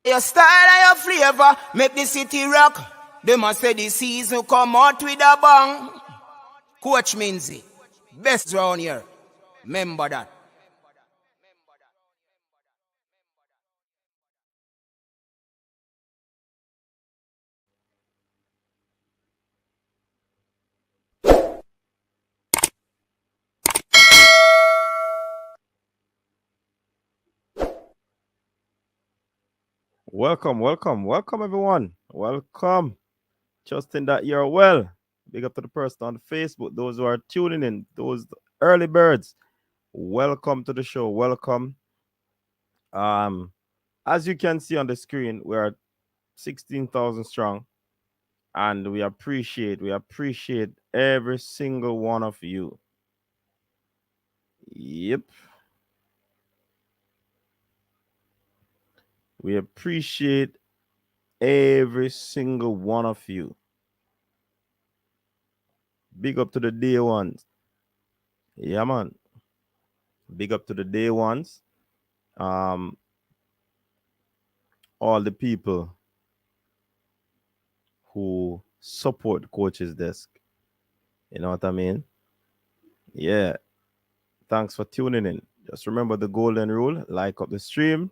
Your style and your flavor make the city rock. They must say the season come out with a bang. Coach Minzy, best round here. Remember that. Welcome, everyone. Welcome. Trusting that you're well. Big up to the person on Facebook, those who are tuning in, those early birds. Welcome to the show. Welcome. Um, as you can see on the screen, we are 16,000 strong, and we appreciate every single one of you. Yep, we appreciate every single one of you. Big up to the day ones. Yeah, man. Big up to the day ones. Um, all the people who support coach's desk. You know what I mean? Yeah. Thanks for tuning in. Just remember the golden rule: like up the stream.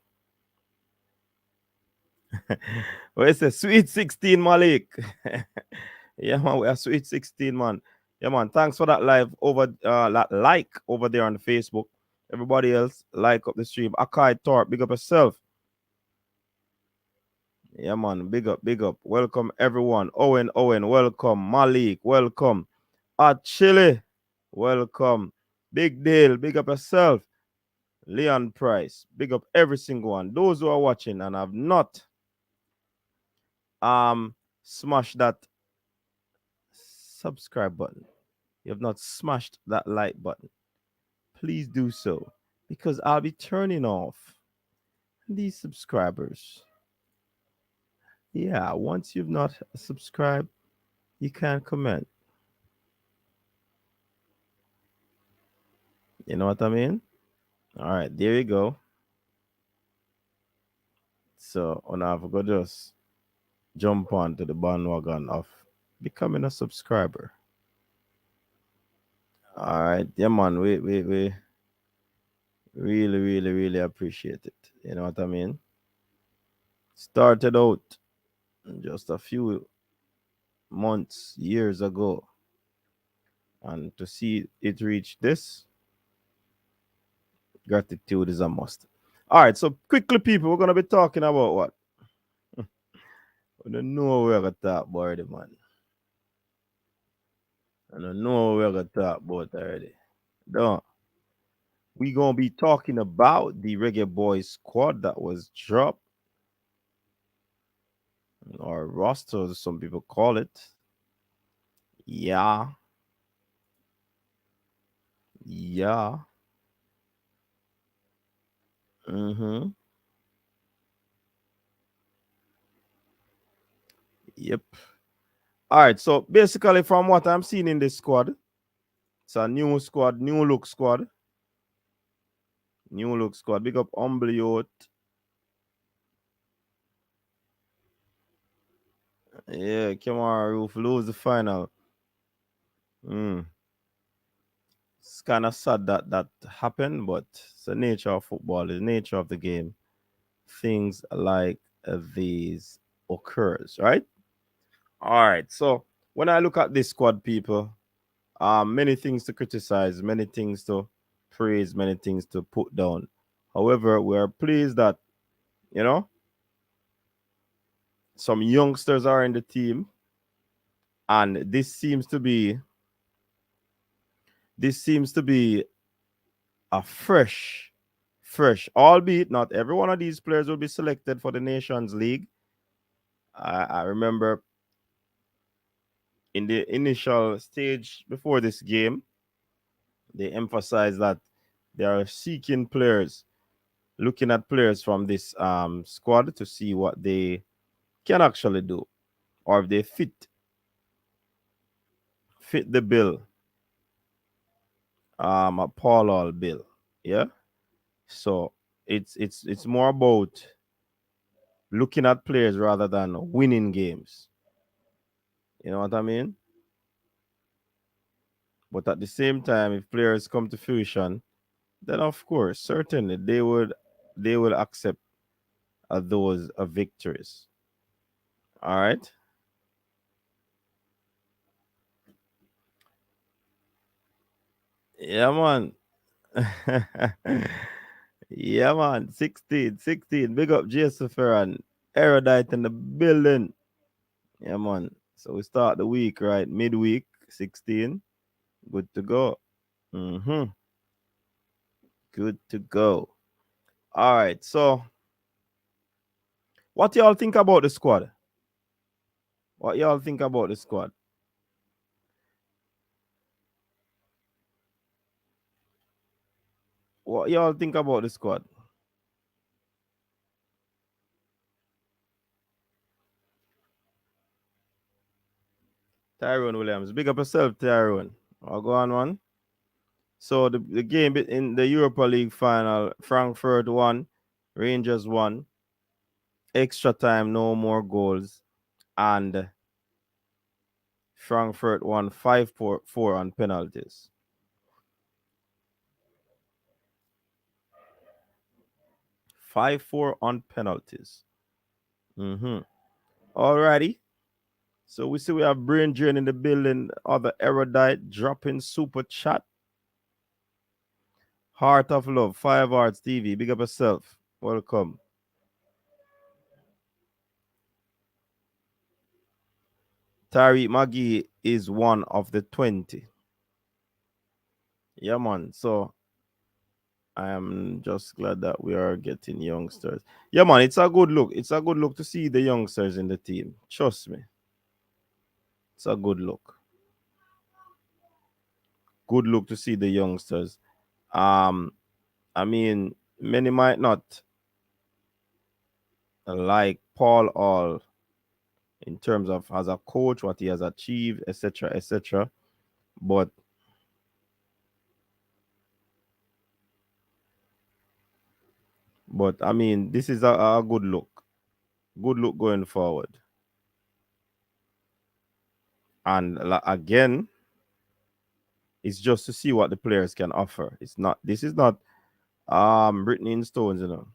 Well, it's a sweet 16, Malik. Yeah, man, we are sweet 16, man. Yeah, man. Thanks for that that like over there on Facebook. Everybody else, like up the stream. Akai Torp, big up yourself. Yeah, man. Big up, big up. Welcome everyone. Owen, welcome. Malik, welcome. Chile, welcome. Big deal, big up yourself. Leon Price, big up every single one. Those who are watching and have not smashed that subscribe button, you have not smashed that like button, please do so, because I'll be turning off these subscribers. Yeah, once you've not subscribed, you can't comment. You know what I mean? All right, there you go. So, on I've got just jump onto the bandwagon of becoming a subscriber. All right, yeah, man. We really appreciate it. You know what I mean? Started out just a few months, years ago, and to see it reach this, gratitude is a must. All right, so quickly, people, we're gonna be talking about what? We don't know what we're gonna talk about already, man. I don't know what we're gonna talk about already. Don't. We gonna be talking about the Reggae Boys squad that was dropped, or roster, as some people call it. Yeah, yeah. Mm-hmm. Yep. All right. So basically, from what I'm seeing in this squad, it's a new squad, new look squad, new look squad. Big up Umbliot. Yeah, Kamara Roof lose the final. Mm. It's kind of sad that that happened, but it's the nature of football, the nature of the game. Things like these occurs, right? All right. So when I look at this squad, people, many things to criticize, many things to praise, many things to put down. However, we are pleased that, you know, some youngsters are in the team, and this seems to be a fresh, albeit not every one of these players will be selected for the Nations League. I remember in the initial stage before this game, they emphasized that they are seeking players, looking at players from this squad to see what they can actually do, or if they fit the bill, a Paul Hall bill. Yeah. So it's more about looking at players rather than winning games. You know what I mean? But at the same time, if players come to fruition, then of course, certainly they will accept those victories. All right. Yeah, man. Yeah, man. 16, 16. Big up Jason Ferran. Erudite in the building. Yeah, man. So we start the week, right? Midweek, 16. Good to go. Mm-hmm. Good to go. All right. So, what y'all think about the squad? What y'all think about the squad? What y'all think about the squad? Tyrone Williams. Big up yourself, Tyrone. I'll go on one. So the game in the Europa League final, Frankfurt won, Rangers won, extra time, no more goals, and Frankfurt won 5-4 on penalties. 5-4 on penalties. Mm-hmm. Alrighty. So we see we have Brain Drain in the building, other erudite dropping super chat. Heart of Love, 5 Hearts TV. Big up yourself. Welcome. Tariq Maggie is one of the 20. Yeah, man. So I am just glad that we are getting youngsters. Yeah, man. It's a good look. It's a good look to see the youngsters in the team. Trust me. It's a good look. Good look to see the youngsters. Um, I mean, many might not like Paul All in terms of as a coach, what he has achieved, etc., etc. But I mean, this is a good look. Good look going forward. And again, it's just to see what the players can offer. It's not. This is not written in stones. You know,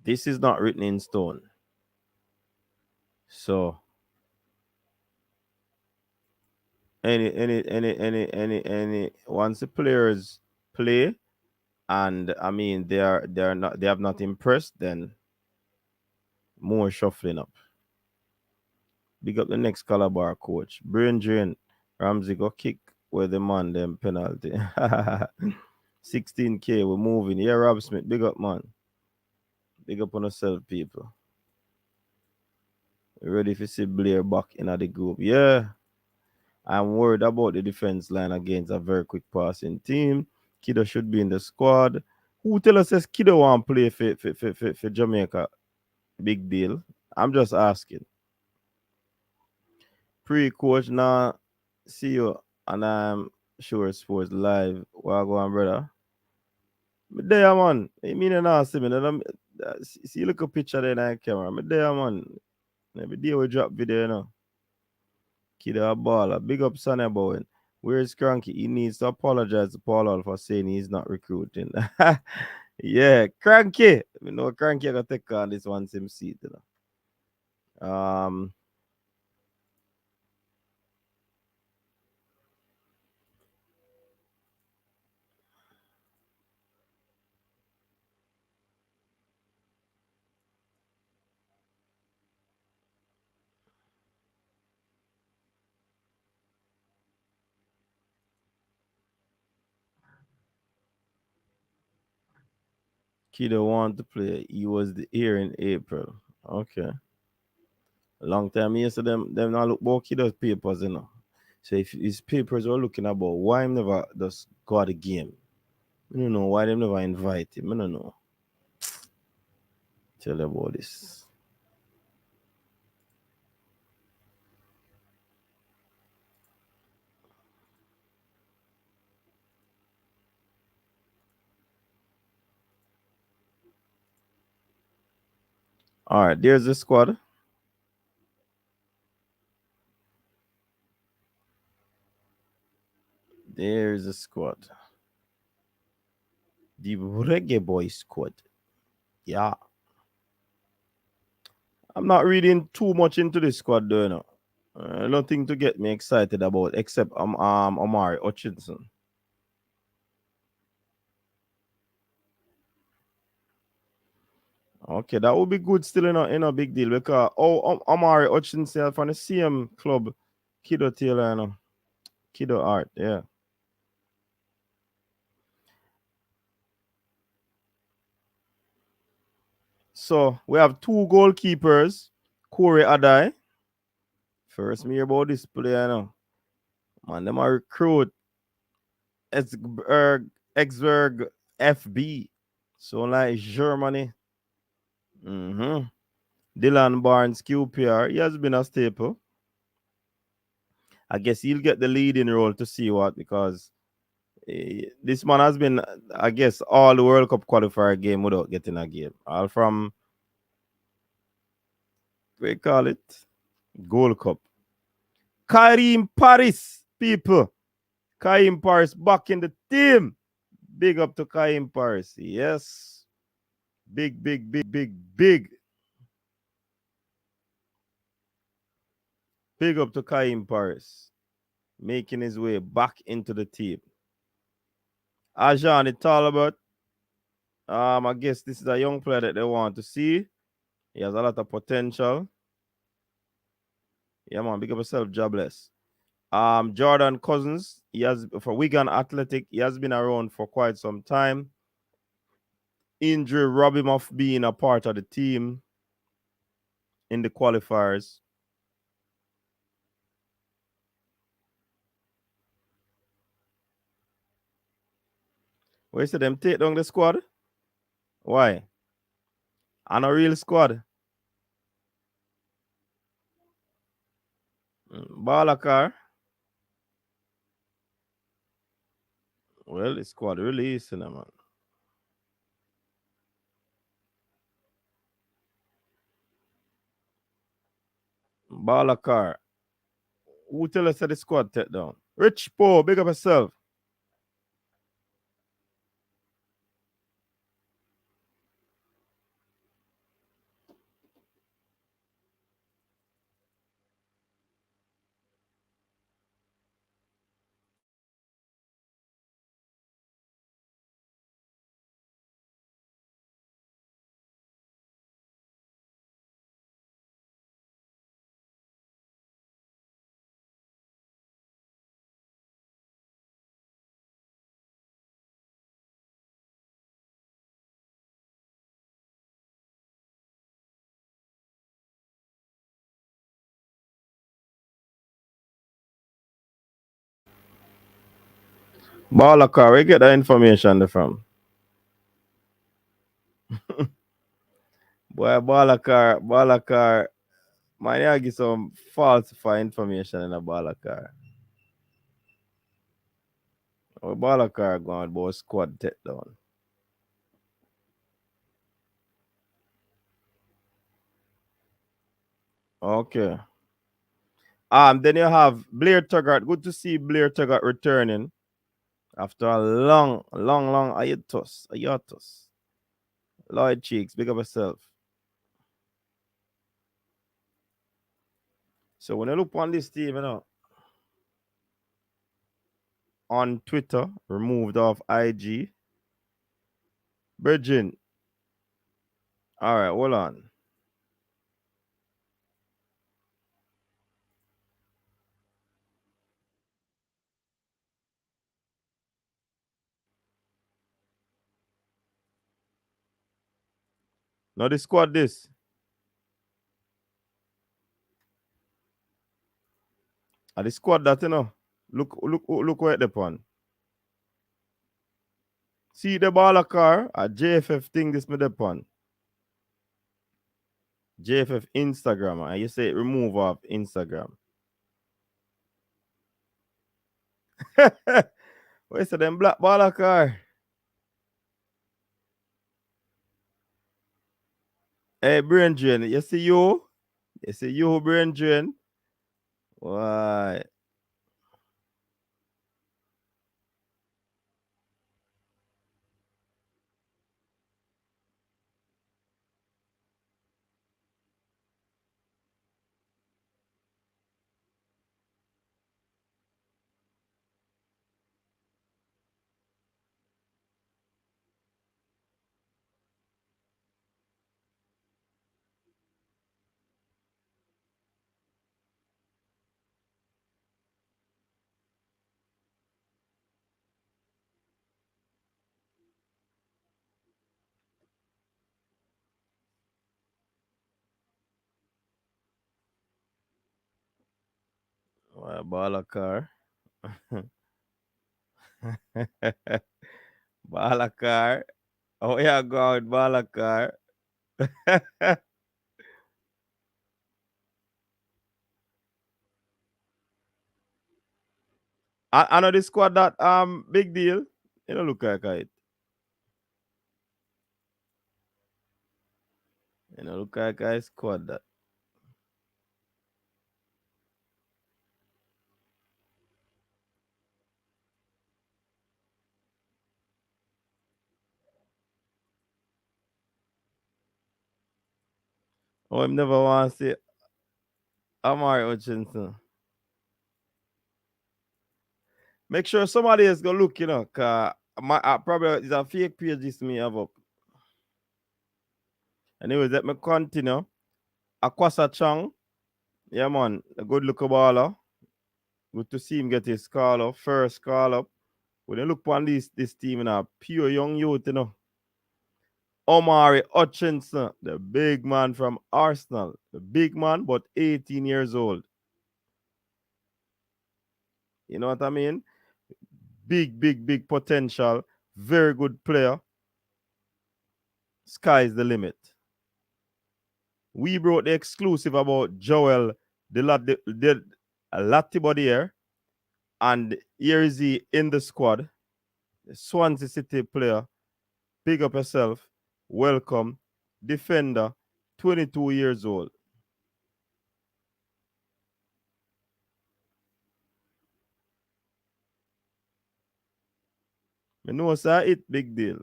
this is not written in stone. So any once the players play and I mean they have not impressed, then more shuffling up. Big up the next Calabar coach. Brain drain. Ramsey got kick where the man them penalty. 16K, we're moving. Yeah, Rob Smith, big up man. Big up on yourself, people. Ready to see Blair back in the group. Yeah. I'm worried about the defense line against a very quick passing team. Kiddo should be in the squad. Who tell us says Kiddo want to play for Jamaica? Big deal. I'm just asking. Pre-coach now. See you. And I'm sure sports live. Where I go on, brother? Me there, man. I mean, you know, see me. See, look a picture there in the camera. Me there, man. Every day we drop video, you know. Kid a baller. Big up Sonny Bowen. Where is Cranky? He needs to apologize to Paul Hall for saying he's not recruiting. Yeah, Cranky. We know Cranky gonna take on this one same seat, you know. Kiddo want to play. He was here in April. Okay. Long time yesterday, them not look about Kiddo's papers, you know. So if his papers were looking about why him never just got the game. I don't know why them never invite him. I don't know. Tell you about this. All right, there's the squad. There's the squad. The Reggae Boys squad. Yeah. I'm not reading too much into this squad though, you know. Nothing to get me excited about except Omari Hutchinson. Okay, that would be good still in a big deal because Omari Hutchinson from the same club, Kiddo Taylor, you know. Kiddo Art, yeah. So we have two goalkeepers, Corey Adai. First me hear about this player, you know. Man, them are recruit Exberg FB. So like Germany. Mm-hmm. Dylan Barnes, QPR, he has been a staple. I guess he'll get the leading role to see what because this man has been, I guess, all the World Cup qualifier game without getting a game. All from, we call it, Gold Cup. Karim Paris, people. Karim Paris back in the team. Big up to Karim Paris. Yes. Big, big, big, big, big. Big up to Karim Paris. Making his way back into the team. Ajan, it's all about. I guess this is a young player that they want to see. He has a lot of potential. Yeah, man, big up yourself, jobless. Jordan Cousins, he has for Wigan Athletic, he has been around for quite some time. Injury robbed him of being a part of the team in the qualifiers. Where you say them take down the squad? Why? And a real squad. Balakar. Well, the squad releasing them, man. Balakar. Who tell us that the squad take down? Rich Poe, big up yourself. Balakar, where you get that information from? Boy, Balakar, man, you give some falsified information in a Balakar. Oh, Balakar going about squad take down. Okay. Then you have Blair Tuggart. Good to see Blair Tuggart returning after a long hiatus. Hiatus. Lloyd Cheeks, big up yourself. So when you look on this team, you know, on Twitter, removed off IG. Virgin. All right, hold on. Now the squad this. The squad that you know. Look where they on. See the ball car at JFF thing this me on. JFF Instagram. And you say remove off Instagram. Where's the them black ball car? Hey, brain drain. You see you? You see you, brain drain? Why? Why, ball car? Ball car. Oh, yeah, go out, ball car. I know the squad that big deal. You know, look like it. You know, look like I squad that. Oh, I never want to see Amari Hutchinson. Make sure somebody else go look, you know, cause my probably it's a fake page this me have up. Anyways, let me continue. Akwasa Chang, yeah man, a good looker baller. Good to see him get his call up, first call up. When you look on this team, you know, pure young youth, you know. Omari Hutchinson, the big man from Arsenal. The big man, but 18 years old. You know what I mean? Big, big, big potential. Very good player. Sky's the limit. We brought the exclusive about Joel the Latibody here. And here is he in the squad. The Swansea City player. Big up yourself. Welcome. Defender. 22 years old. I know sir, it big deal.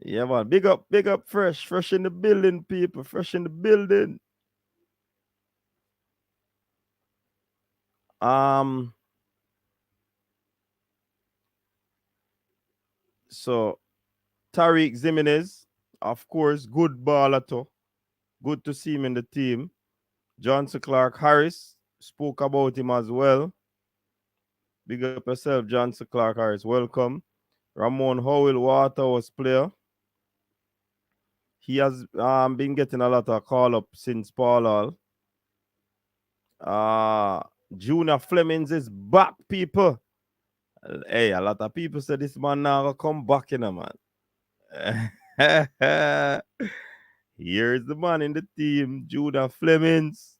Yeah, man. Big up, fresh. Fresh in the building, people. Fresh in the building. Um, so Tariq Zimenez, of course, good baller too. Good to see him in the team. Johnson Clark Harris spoke about him as well. Big up yourself, Johnson Clark Harris. Welcome. Ramon Howell Waterhouse player. He has been getting a lot of call up since Paul Hall. Junior Flemings is back, people. Hey, a lot of people say this man now gonna come back in a man. Here's the man in the team, Judah Flemings.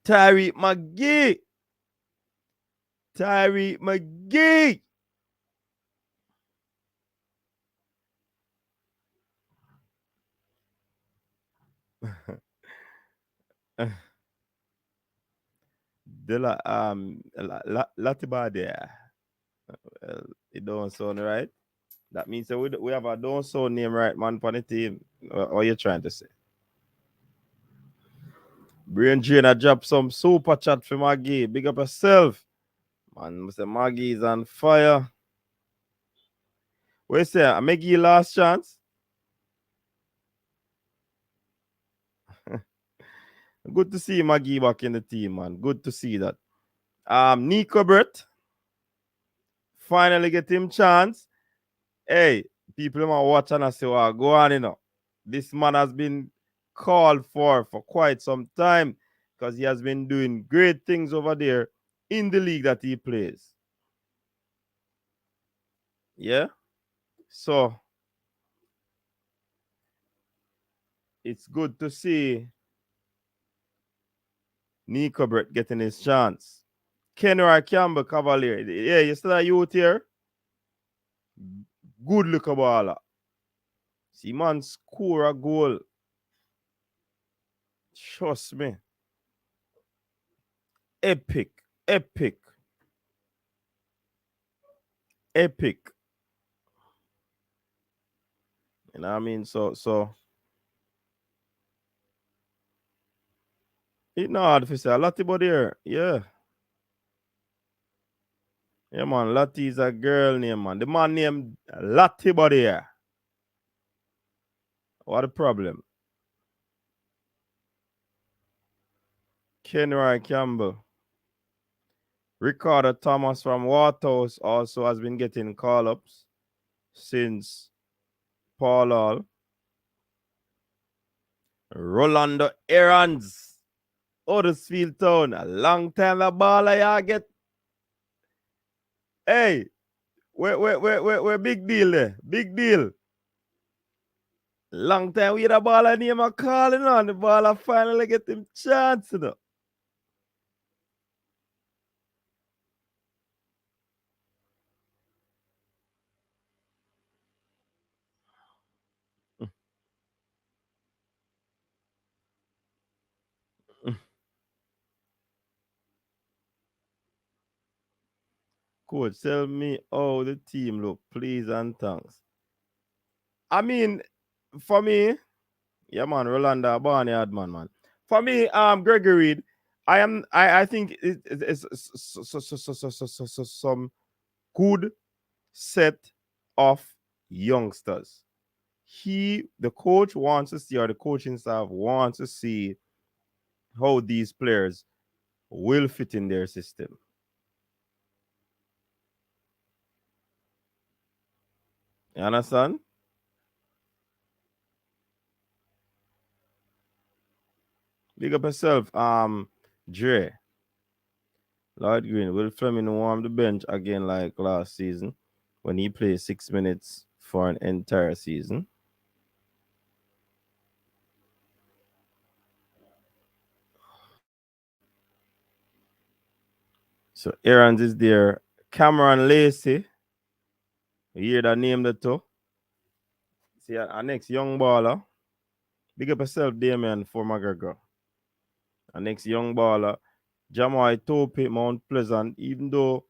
Tyree McGee. Tyree McGee. De la Latibade. Well, it don't sound right. That means that we have a don't sound name right man for the team. What you trying to say? Brain Drain a drop some super chat for Maggie. Big up yourself. Man, Mr. Maggie is on fire. What you say? I make you last chance. Good to see Maggie back in the team, man. Good to see that. Nico Brett finally get him chance. Hey, people are watching us say, well, go on, you know. This man has been called for quite some time because he has been doing great things over there in the league that he plays. Yeah. So it's good to see Nico Brett getting his chance. Kenroy Campbell Cavalier. Yeah, you still a youth here? Good look baller. See man score a goal. Trust me. Epic. Epic. Epic. You know what I mean? So it's not hard to say a lot about here. Yeah. Yeah, man. Lottie is a girl name, man. The man named Lottie body here. What the problem? Kenroy Campbell. Ricardo Thomas from Waterhouse also has been getting call-ups since Paul Hall. Rolando Errands. Huddersfield Town. A long time the ball I get. Hey, where big deal there? Big deal. Long time we had a ball and name a calling on. The ball I finally get him chance, you know. Coach, tell me how the team look, please and thanks. I mean, for me, yeah, man, Rolanda Barnyard, man. For me, Gregory Reed, I think it's some good set of youngsters. The coach wants to see, or the coaching staff wants to see how these players will fit in their system. You understand? Big up yourself, Dre. Lloyd Green, will Fleming warm the bench again like last season when he played 6 minutes for an entire season? So Aaron's is there. Cameron Lacey. You hear that name that too? See our next young baller. Big up yourself, Damien for McGregor. Our next young baller. Jamai Tope, Mount Pleasant. Even though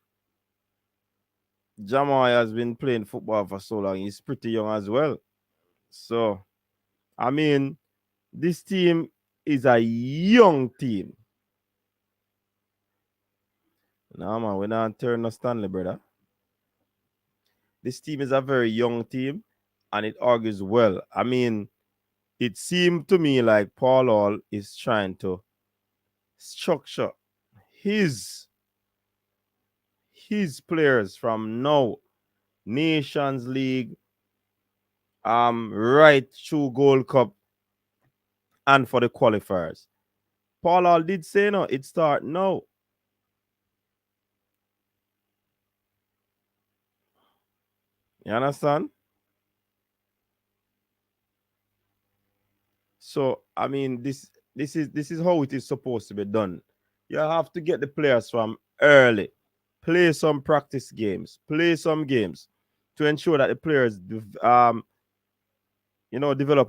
Jamai has been playing football for so long, he's pretty young as well. So, I mean, this team is a young team. No, man, we're not turning no Stanley, brother. This team is a very young team, and it argues well. I mean, it seemed to me like Paul Hall is trying to structure his players from now, Nations League, right through Gold Cup, and for the qualifiers. Paul Hall did say no, it start now. You understand? So I mean, this is how it is supposed to be done. You have to get the players from early, play some practice games, play some games to ensure that the players develop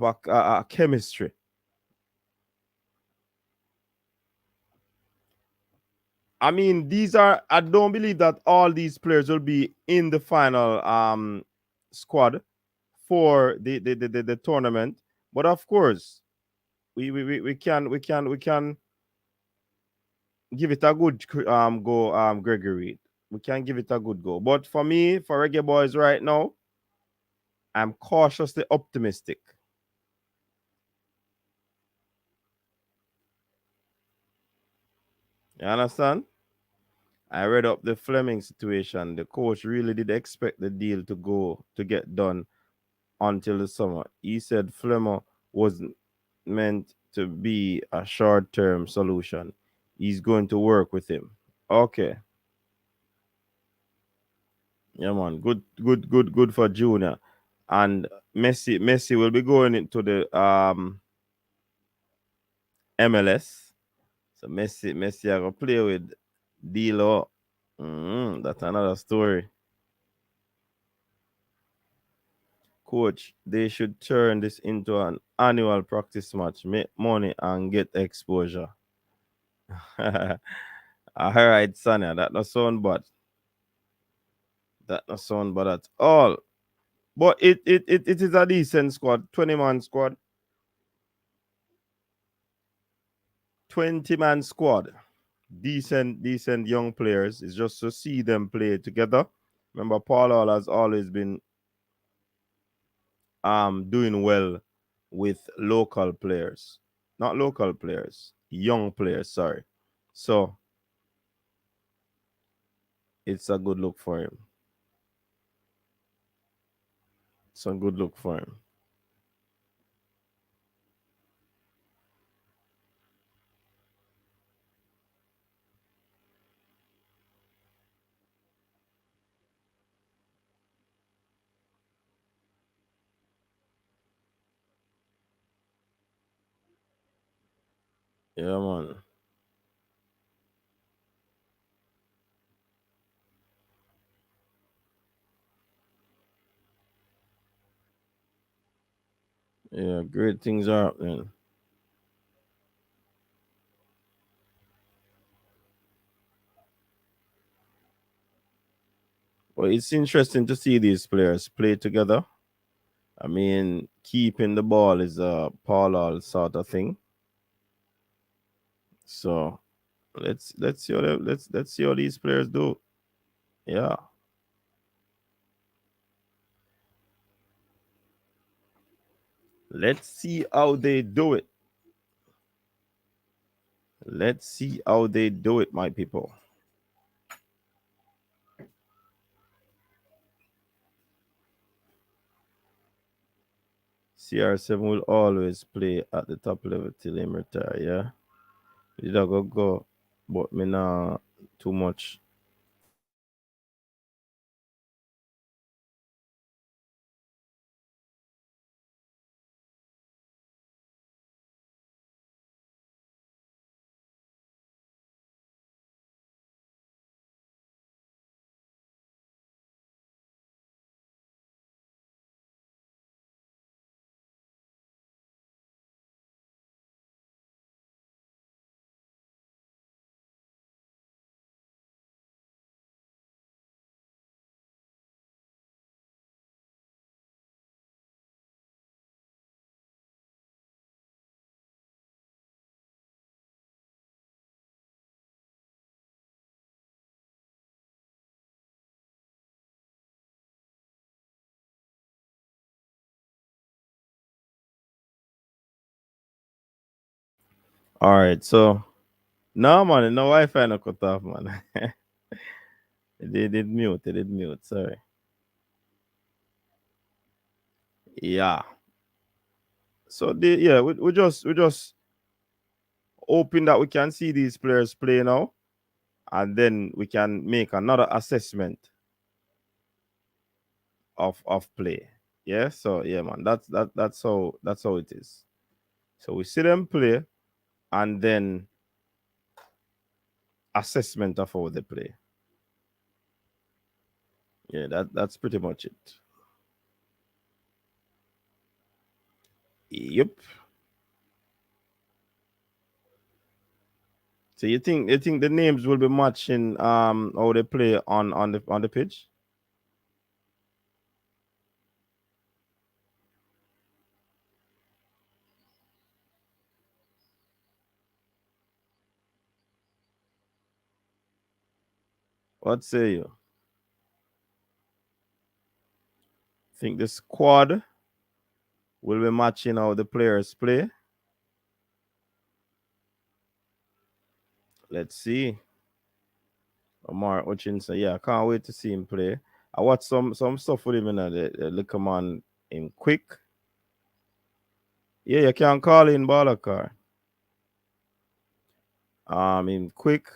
a chemistry. I mean, I don't believe that all these players will be in the final squad for the tournament. But of course, we can give it a good go, Gregory. We can give it a good go. But for me, for Reggae Boys right now, I'm cautiously optimistic. You understand? I read up the Fleming situation. The coach really did expect the deal to get done until the summer. He said Fleming wasn't meant to be a short-term solution. He's going to work with him. Okay. Yeah, man. Good for Junior. And Messi will be going into the MLS. So Messi I gonna play with D-Law. That's another story. Coach, they should turn this into an annual practice match, make money and get exposure. All right, Sanya, that not sound bad. That not sound bad at all. But it is a decent squad, 20-man squad, 20-man squad. Decent young players. It's just to see them play together. Remember, Paul Hall has always been doing well with local players. Not local players, young players, sorry. So it's a good look for him. It's a good look for him. Yeah, man. Yeah, great things are happening. Well, it's interesting to see these players play together. I mean, keeping the ball is a Paul Hall sort of thing. So let's see let's see how these players do. Yeah. Let's see how they do it. Let's see how they do it, my people. CR7 will always play at the top level till him retire, yeah. Did I go, but me not too much. All right, so no man, no Wi-Fi no cut off, man. They did mute, sorry. Yeah. So we just hoping that we can see these players play now, and then we can make another assessment of play. Yeah, so yeah, man, that's how it is. So we see them play, and then assessment of how they play. Yeah, that's pretty much it. Yep. So you think the names will be matching how they play on the pitch? What say you? Think the squad will be matching how the players play? Let's see. Omar Hutchinson. Yeah, I can't wait to see him play. I watched some stuff with him in the look man in quick. Yeah, you can call in Balakar. In quick.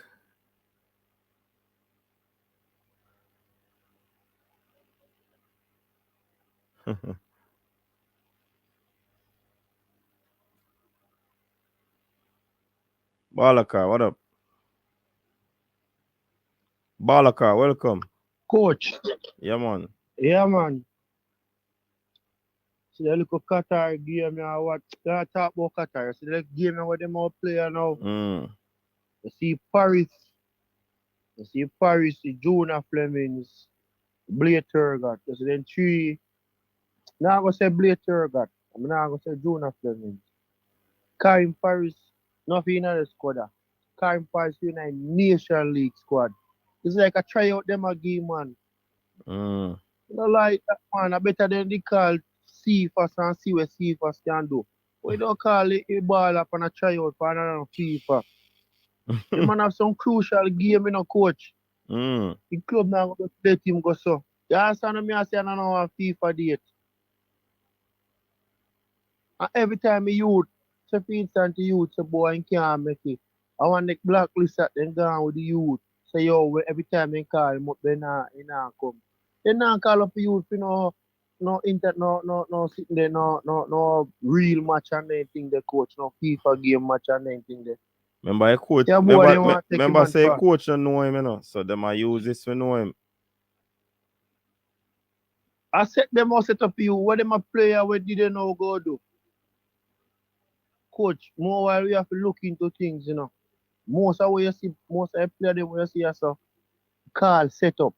Balakar, what up? Balakar, welcome. Coach, Yeah, man. yeah, man. See the little Qatar game or what? They talk about Qatar. See the game where them all play now. You see Paris. You see Paris, the Jonah Flemings, Blake Turgot. You see them three. Now I'm going to say Blake Turgot. I'm not going to say Jonah Flemings. Karim Paris, nothing in the squad. Karim Paris in a Nation League squad. It's like a tryout them a game, man. You know, like that, man. I better than they call CFAS and see what CFAS can do. We don't call it a ball up on a tryout for another FIFA. The man have some crucial game in a coach. The club now going to let him go so. You understand me? I say I don't know a FIFA date. And every time a youth, so for instance, the youth say, boy, I can't make it. I want the blacklist at them gone with the youth. So, yo, every time they call him up, they not come. They not call up the youth, you know, no sitting there, no real match and anything, the coach, no FIFA game match and anything there. Remember a coach, Yeah, boy, they want to take him say fast. coach don't know him, you know, so they might use this to know him. I set them all set up you. What them a player, what did they know go do? Coach, more while we have to look into things, you know. Most of what you see, most of the player them you see as a call set up.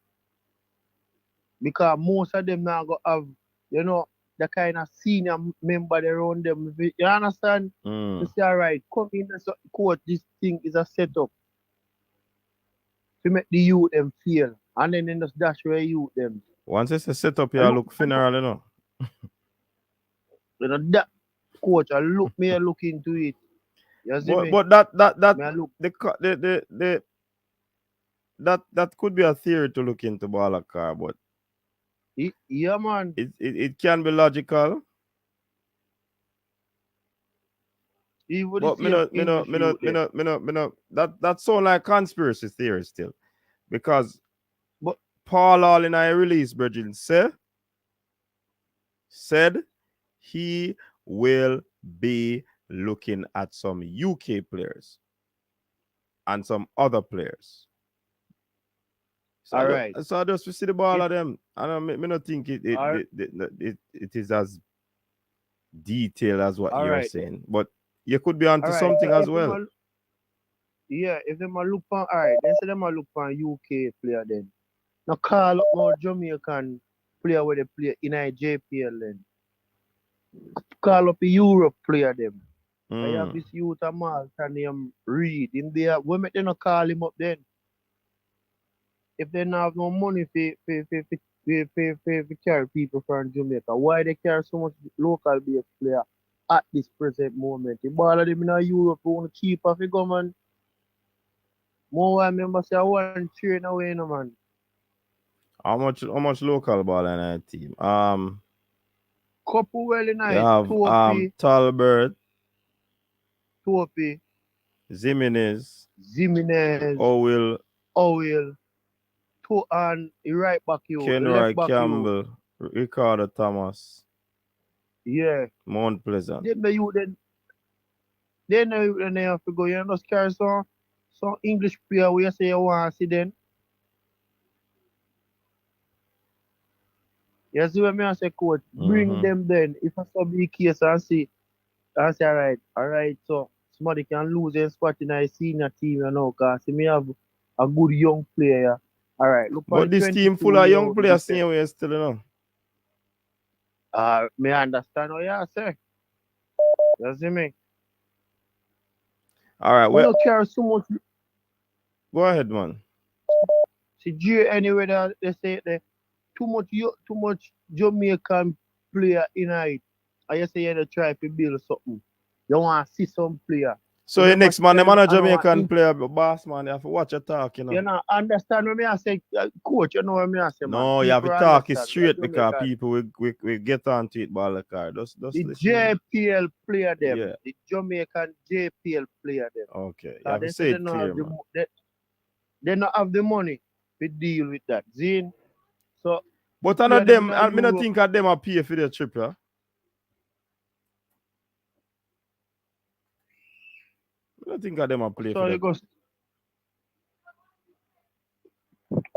Because most of them now go have, you know, the kind of senior member around them. You understand? You say, all right, come in as a coach, this thing is a setup to make the youth them feel. And then they just dash where youth them. Once it's a setup, you look funeral, you know. You know, that coach, I look into it. You see me? But that could be a theory to look into Balakar, but yeah, man. It can be logical. Even But that sound like conspiracy theory still. Because Paul All in a release, Bridget, said he will be looking at some UK players and some other players. So all right. So I just see the ball of them. I don't think it is as detailed as what you're saying. But you could be onto something as well. If them look for alright, then say them look for UK player then. Now call up more Jamaican player where they play in a JPL then. Call up a Europe player them. I have this youth a Malta named Reed. In there, we make them not call him up then. If they don't have no money for carry people from Jamaica, why they carry so much local based player at this present moment? The ball of them in Europe want to cheap off the government. More I remember say I want train away, no man. How much local ball in that team? Couple well in you have Topi, Talbert, Topi, Jimenez, Owil, and the right back you, the Kenroy left back Campbell, Ricardo Thomas. Yeah. Mount Pleasant. They know you they have to go. You just carry some English player where you say you want to see them. You see what I say, coach? Bring them then. If I saw the case and say, all right, so somebody can lose their spot in a senior team, you know, because me have a good young player. All right, look but this team full of young players same way still, you know. Me understand what you say. You see me? All right, we don't care so much. Go ahead, man. See, anyway, they say that too much Jamaican player in it. I just say you try to build something. You want to see some player. So the next man, the man a Jamaican player, boss man, you have to watch your talk, you know. You know, understand what I say, coach, you know what I say, man. No, you have to talk it straight because people will get on to it, Balakar. Just the JPL player them. Yeah. The Jamaican JPL player them. Okay. You have to say it clear, man. They don't have the money to deal with that. Zine. So but I know them, I don't think of them are pay for their trip, yeah. I don't think of them are play for that.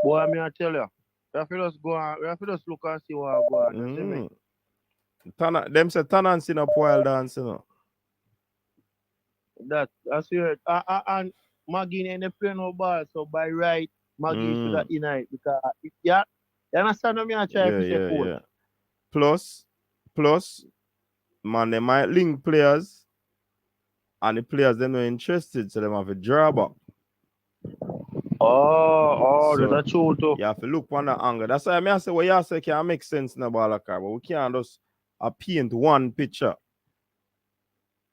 Boy, I tell you, we have to just go on, we have to just look and see what go on. Them say tenants in a wild dance, you know. That's weird. And Maggie ain't play no ball, so by right, Maggie should have in it because you understand what I try to say, coach? Yeah. Plus, man, they might link players, and the players they're not interested, so they have a drawback. Oh, So, that's true too. You have to look on the angle. That's why I say what you say can make sense in the ball, but we can't just paint one picture.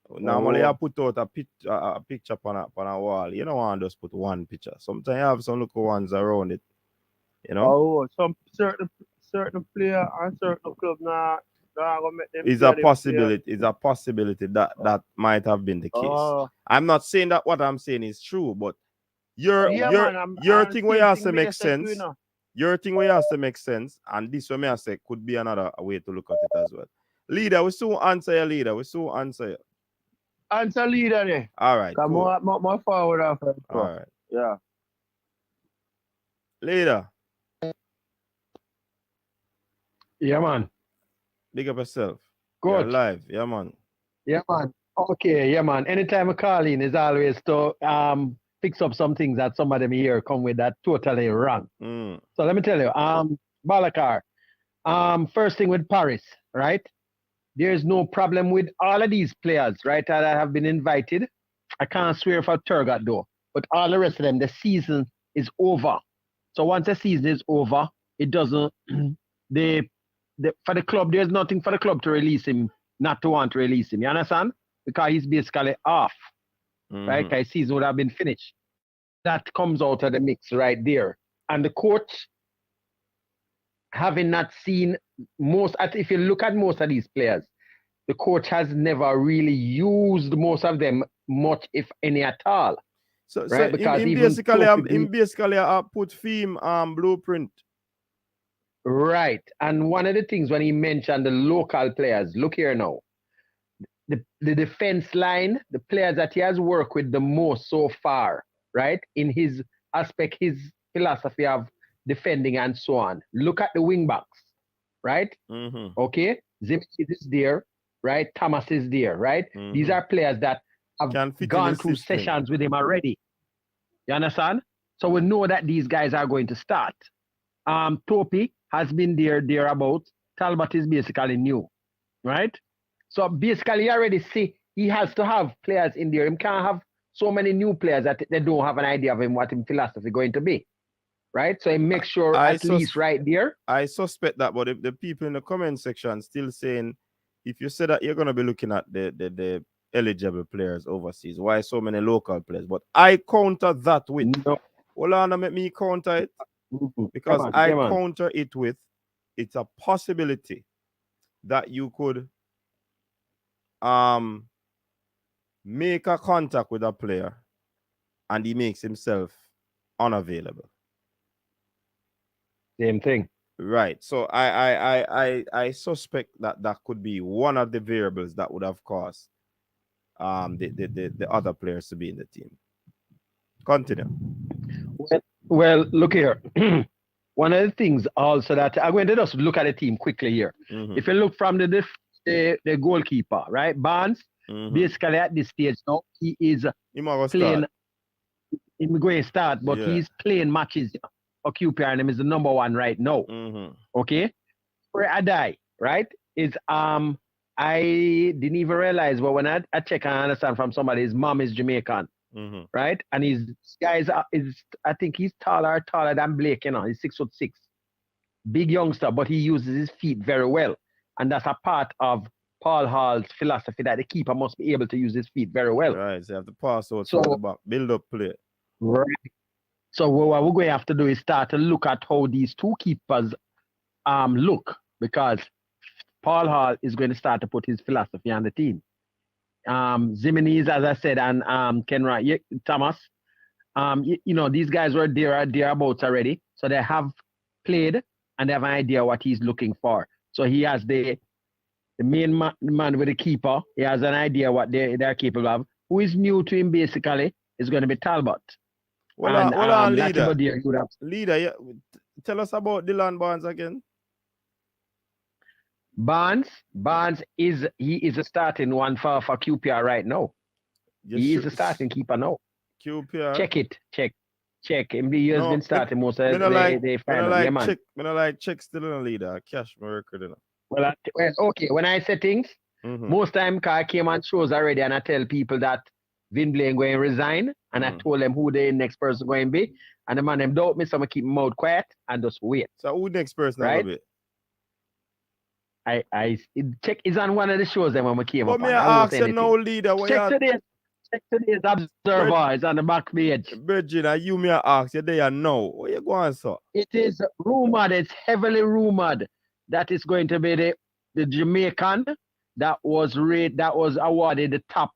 Normally, I put out a picture on a wall. You don't want to just put one picture. Sometimes you have some little ones around it. You know? Oh, some certain player and certain club now gonna make them. It's a possibility that might have been the case. I'm not saying that what I'm saying is true, but your thing where you have to make sense. Your thing where you have to make sense, and this way I say could be another way to look at it as well. Leader, we soon answer you, leader. We soon answer you. Answer leader there. All right. Cool. My forward after. All right. Yeah. Leader. Yeah, man. Big up yourself. Good. You're live. Yeah, man. Yeah, man. Okay, yeah, man. Anytime I call in is always to fix up some things that some of them here come with that totally wrong. So let me tell you, Balakar, first thing with Paris, right? There's no problem with all of these players, right, that have been invited. I can't swear for Turgot though, but all the rest of them, the season is over. So once the season is over, it doesn't, for the club, there's nothing for the club to release him, not to want to release him. You understand? Because he's basically off, right? Because his season would have been finished. That comes out of the mix right there. And the coach, having not seen if you look at most of these players, the coach has never really used most of them much, if any at all. So, right? Because in basically put theme blueprint. Right. And one of the things when he mentioned the local players, look here now. The defense line, the players that he has worked with the most so far, right? In his aspect, his philosophy of defending and so on. Look at the wing backs, right? Okay, Zimmerman is there, right? Thomas is there, right? These are players that have gone through sessions with him already. You understand? So we know that these guys are going to start. Topi has been thereabouts. Talbot is basically new, right? So basically, you already see he has to have players in there. He can't have so many new players that they don't have an idea of him what his philosophy is going to be. Right, so he makes sure at least right there. I suspect that, but the people in the comment section still saying, if you say that you're going to be looking at the eligible players overseas, why so many local players? But I counter that with, hold on, let me counter it, because counter it with, it's a possibility that you could make a contact with a player and he makes himself unavailable. Same thing. Right. So I suspect that could be one of the variables that would have caused the other players to be in the team. Continue. Well, look here. One of the things also that I'm going to just look at the team quickly here. If you look from the goalkeeper, right? Barnes, basically at this stage now, he is playing. He's going to start, but he's playing matches. Occupy him is the number one right now. Okay, where I die, right? Is I didn't even realize, but when I check and understand from somebody, his mom is Jamaican, right? And his guys is I think he's taller than Blake, you know, he's 6'6", big youngster, but he uses his feet very well, and that's a part of Paul Hall's philosophy that the keeper must be able to use his feet very well. Right, so you have to pass out from the back, build up play. Right. So what we're going to have to do is start to look at how these two keepers look, because Paul Hall is going to start to put his philosophy on the team. Zimenez, as I said, and Kenra Thomas, you know, these guys were thereabouts already, so they have played and they have an idea what he's looking for. So he has the main man with the keeper. He has an idea what they're capable of. Who is new to him basically is going to be Talbot. Well, leader, tell us about Dylan Barnes again. Barnes is a starting one for QPR right now. He is a starting keeper now. QPR. Check it. Check. He has been starting most of the final. I Yeah, man. like check still in the leader. Cash my record. You know. Well, okay. When I say things, most time I came on shows already and I tell people that Vin Blaine going to resign and I told them who the next person going to be. And the man them doubt me, so I keep my mouth quiet and just wait. So who next person right? will be? I check is on one of the shows then when we came up. But me ask you no leader. Check today's Observer. It's on the back page. Virgin, you me ask you there know. Where you going, sir? It is rumored, it's heavily rumored that it's going to be the Jamaican that was awarded the top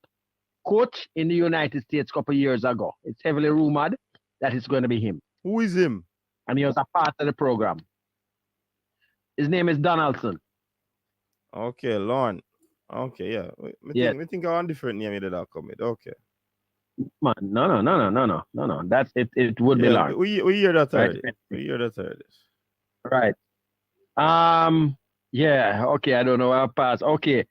coach in the United States a couple of years ago. It's heavily rumored that it's going to be him. Who is him? And he was a part of the program. His name is Donaldson. Okay, Lon. Okay, yeah. We think I want different name that come with. Okay. Man, no. That's it. It would be Lon. We hear that already. Right? We hear that already. Right. Yeah. Okay. I don't know. I'll pass. Okay.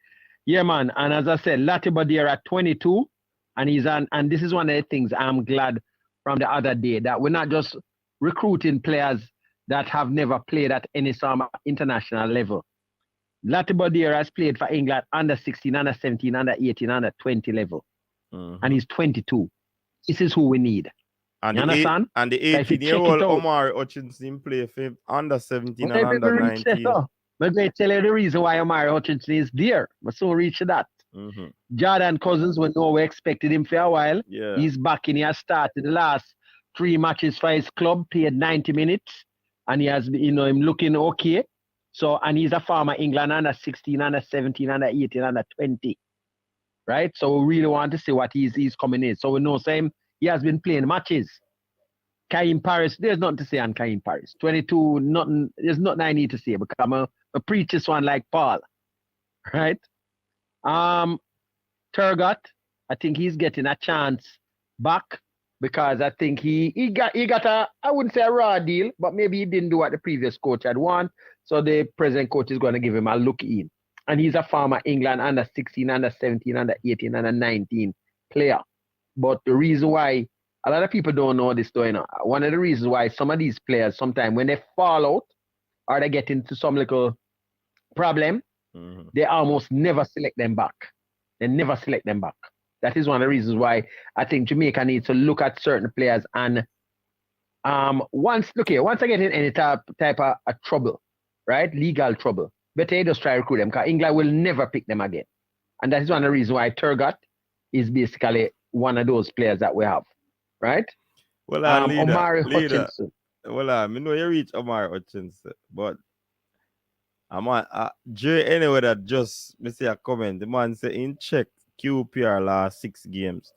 Yeah, man. And as I said, Latiba there at 22, and he's on. And this is one of the things I'm glad from the other day that we're not just recruiting players that have never played at any sort of international level. Latiba there has played for England under 16, under 17, under 18, under 20 level. And he's 22. This is who we need. And you understand? And the 18-year-old Omar Hutchinson play for under 17 and under 19. But they tell you the reason why Omar Hutchinson is there. But soon reach that. Jordan Cousins, we know we expected him for a while. Yeah. He's back in. He has started the last 3 matches for his club, played 90 minutes. And he has, him looking okay. So, and he's a former England under 16, under 17, under 18, under 20. Right? So we really want to see what he's coming in. So we know same. He has been playing matches. Kaim Paris, there's nothing to say on Kaim Paris. 22, nothing. There's nothing I need to say because I'm a preach this one like Paul. Right? Turgot, I think he's getting a chance back because I think he got a, I wouldn't say a raw deal, but maybe he didn't do what the previous coach had wanted. So the present coach is going to give him a look in. And he's a former England under 16, under 17, under 18, under 19 player. But the reason why a lot of people don't know this story, one of the reasons why some of these players, sometimes when they fall out or they get into some little problem, they almost never select them back. They never select them back. That is one of the reasons why I think Jamaica needs to look at certain players and once I get in any type of trouble, right? Legal trouble, better you just try to recruit them because England will never pick them again. And that is one of the reasons why Turgot is basically one of those players that we have, right? Well, Omari Hutchinson. Well, I know you reach Omari Hutchinson, but I'm on Jay anyway that just me say a comment. The man say in check QPR last 6 games.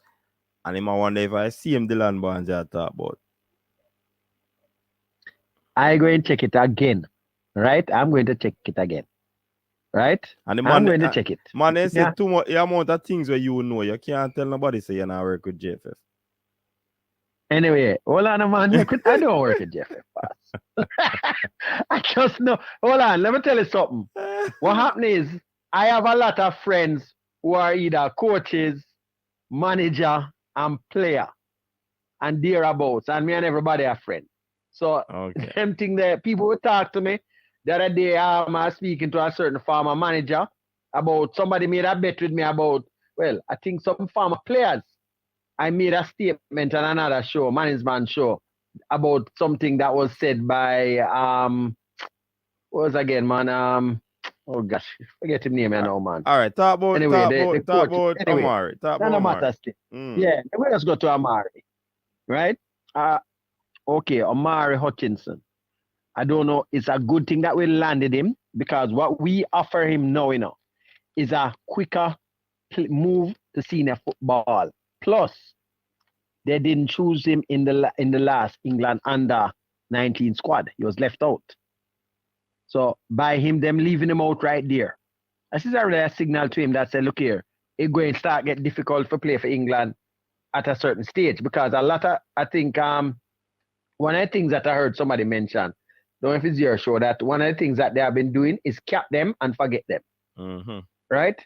And him I wonder if I see him Dylan Barnes I talk about. I go and check it again. Right? I'm going to check it again. Right? And the man, I'm going to check it. Man, they say too much amount of things where you know. You can't tell nobody say you not work with JFF. Anyway, hold on, man. I don't work with JFF. I just know. Hold on, let me tell you something. What happened is I have a lot of friends who are either coaches, manager, and player. And thereabouts. And me and everybody are friends. So them thing there, people would talk to me. The other day, I was speaking to a certain farmer manager about somebody made a bet with me about, well, I think some farmer players. I made a statement on another show, management show, about something that was said by, what was again, man? Oh gosh, forget his name now, man. All right, talk about anyway, talk about Omari. Yeah, we just go to Omari, right? Okay, Omari Hutchinson. I don't know. It's a good thing that we landed him because what we offer him now, is a quicker move to senior football. Plus, they didn't choose him in the last England under 19 squad. He was left out. So by them leaving him out right there, this is already a signal to him that said, look here, it's going to start get difficult to play for England at a certain stage because I think one of the things that I heard somebody mention don't know if it's your show, that one of the things that they have been doing is cap them and forget them. Mm-hmm. Right?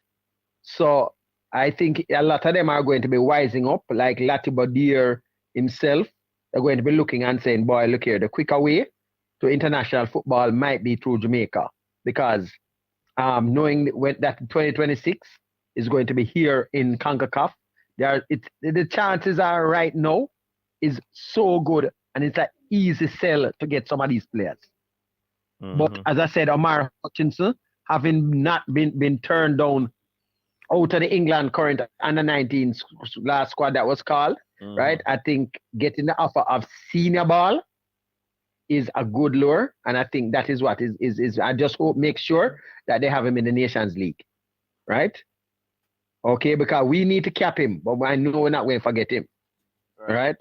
So I think a lot of them are going to be wising up, like Latibodir himself. They're going to be looking and saying, boy, look here, the quicker way to international football might be through Jamaica, because knowing that 2026 is going to be here in CONCACAF, the chances are right now is so good, and it's an easy sell to get some of these players. Mm-hmm. But as I said, Omar Hutchinson, having not been turned down out of the England current under-19 last squad that was called, right? I think getting the offer of senior ball is a good lure, and I think that is what is. I just hope, make sure that they have him in the Nations League, right? Okay, because we need to cap him, but I know we're not going to forget him, right?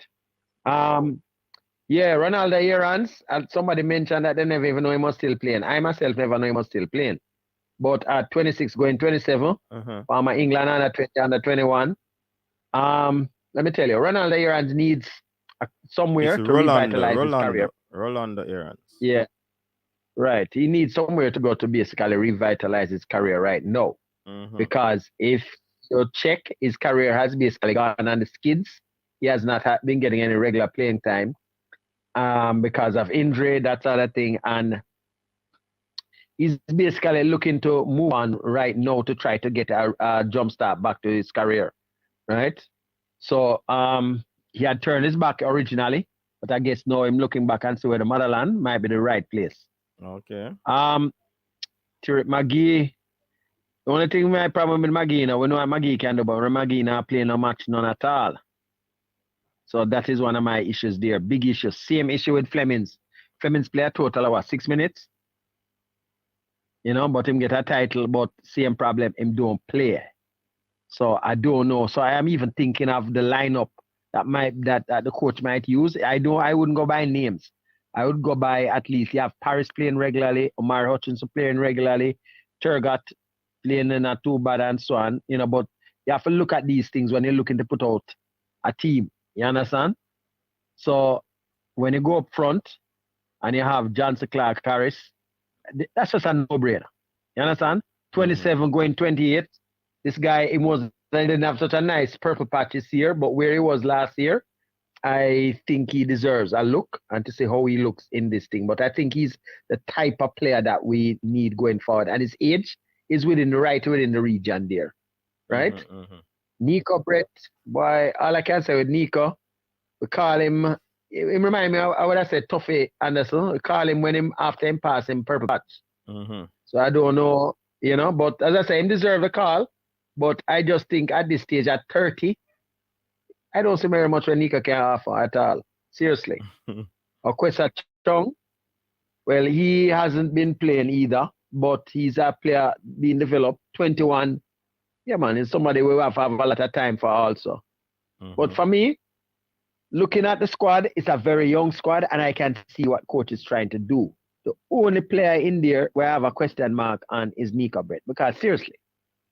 Yeah, Ronaldo Irans, somebody mentioned that they never even know he was still playing. I myself never know he was still playing. But at 26, going 27, for my England under 20, under 21, let me tell you, Ronaldo Irans needs somewhere to revitalize his career. Rolando Irans. Yeah, right. He needs somewhere to go to basically revitalize his career right now. Because if you check, his career has basically gone on the skids. He has not been getting any regular playing time because of injury, that sort of thing. And he's basically looking to move on right now to try to get a jump start back to his career, right? So he had turned his back originally, but I guess now I'm looking back and see where the motherland might be the right place. Okay. Tariq McGee, the only thing my problem with McGee now, we know what McGee can do, but McGee not playing no match, none at all. So that is one of my issues there. Big issue. Same issue with Flemings. Flemings play a total of what, 6 minutes? You know, but him get a title, but same problem, him don't play. So I don't know. So I am even thinking of the lineup that the coach might use. I wouldn't go by names. I would go by at least you have Paris playing regularly, Omar Hutchinson playing regularly, Turgot playing not too bad and so on. You know, but you have to look at these things when you're looking to put out a team. You understand? So when you go up front and you have Johnson Clark Harris, that's just a no-brainer. You understand? 27 going 28. This guy, he didn't have such a nice purple patch this year, but where he was last year, I think he deserves a look and to see how he looks in this thing. But I think he's the type of player that we need going forward. And his age is within the region there, right? Nico Brett, boy, all I can say with Nico, we call him, he remind me, I would have said Tuffy Anderson. We call him after him pass him purple patch. So I don't know, you know, but as I say, him deserve a call. But I just think at this stage, at 30, I don't see very much what Nico can offer at all. Seriously. Okwesa Chung, well, he hasn't been playing either, but he's a player being developed, 21. Yeah, man, it's somebody we have a lot of time for also. But for me, looking at the squad, it's a very young squad, and I can see what coach is trying to do. The only player in there where I have a question mark on is Nico Brett, because seriously,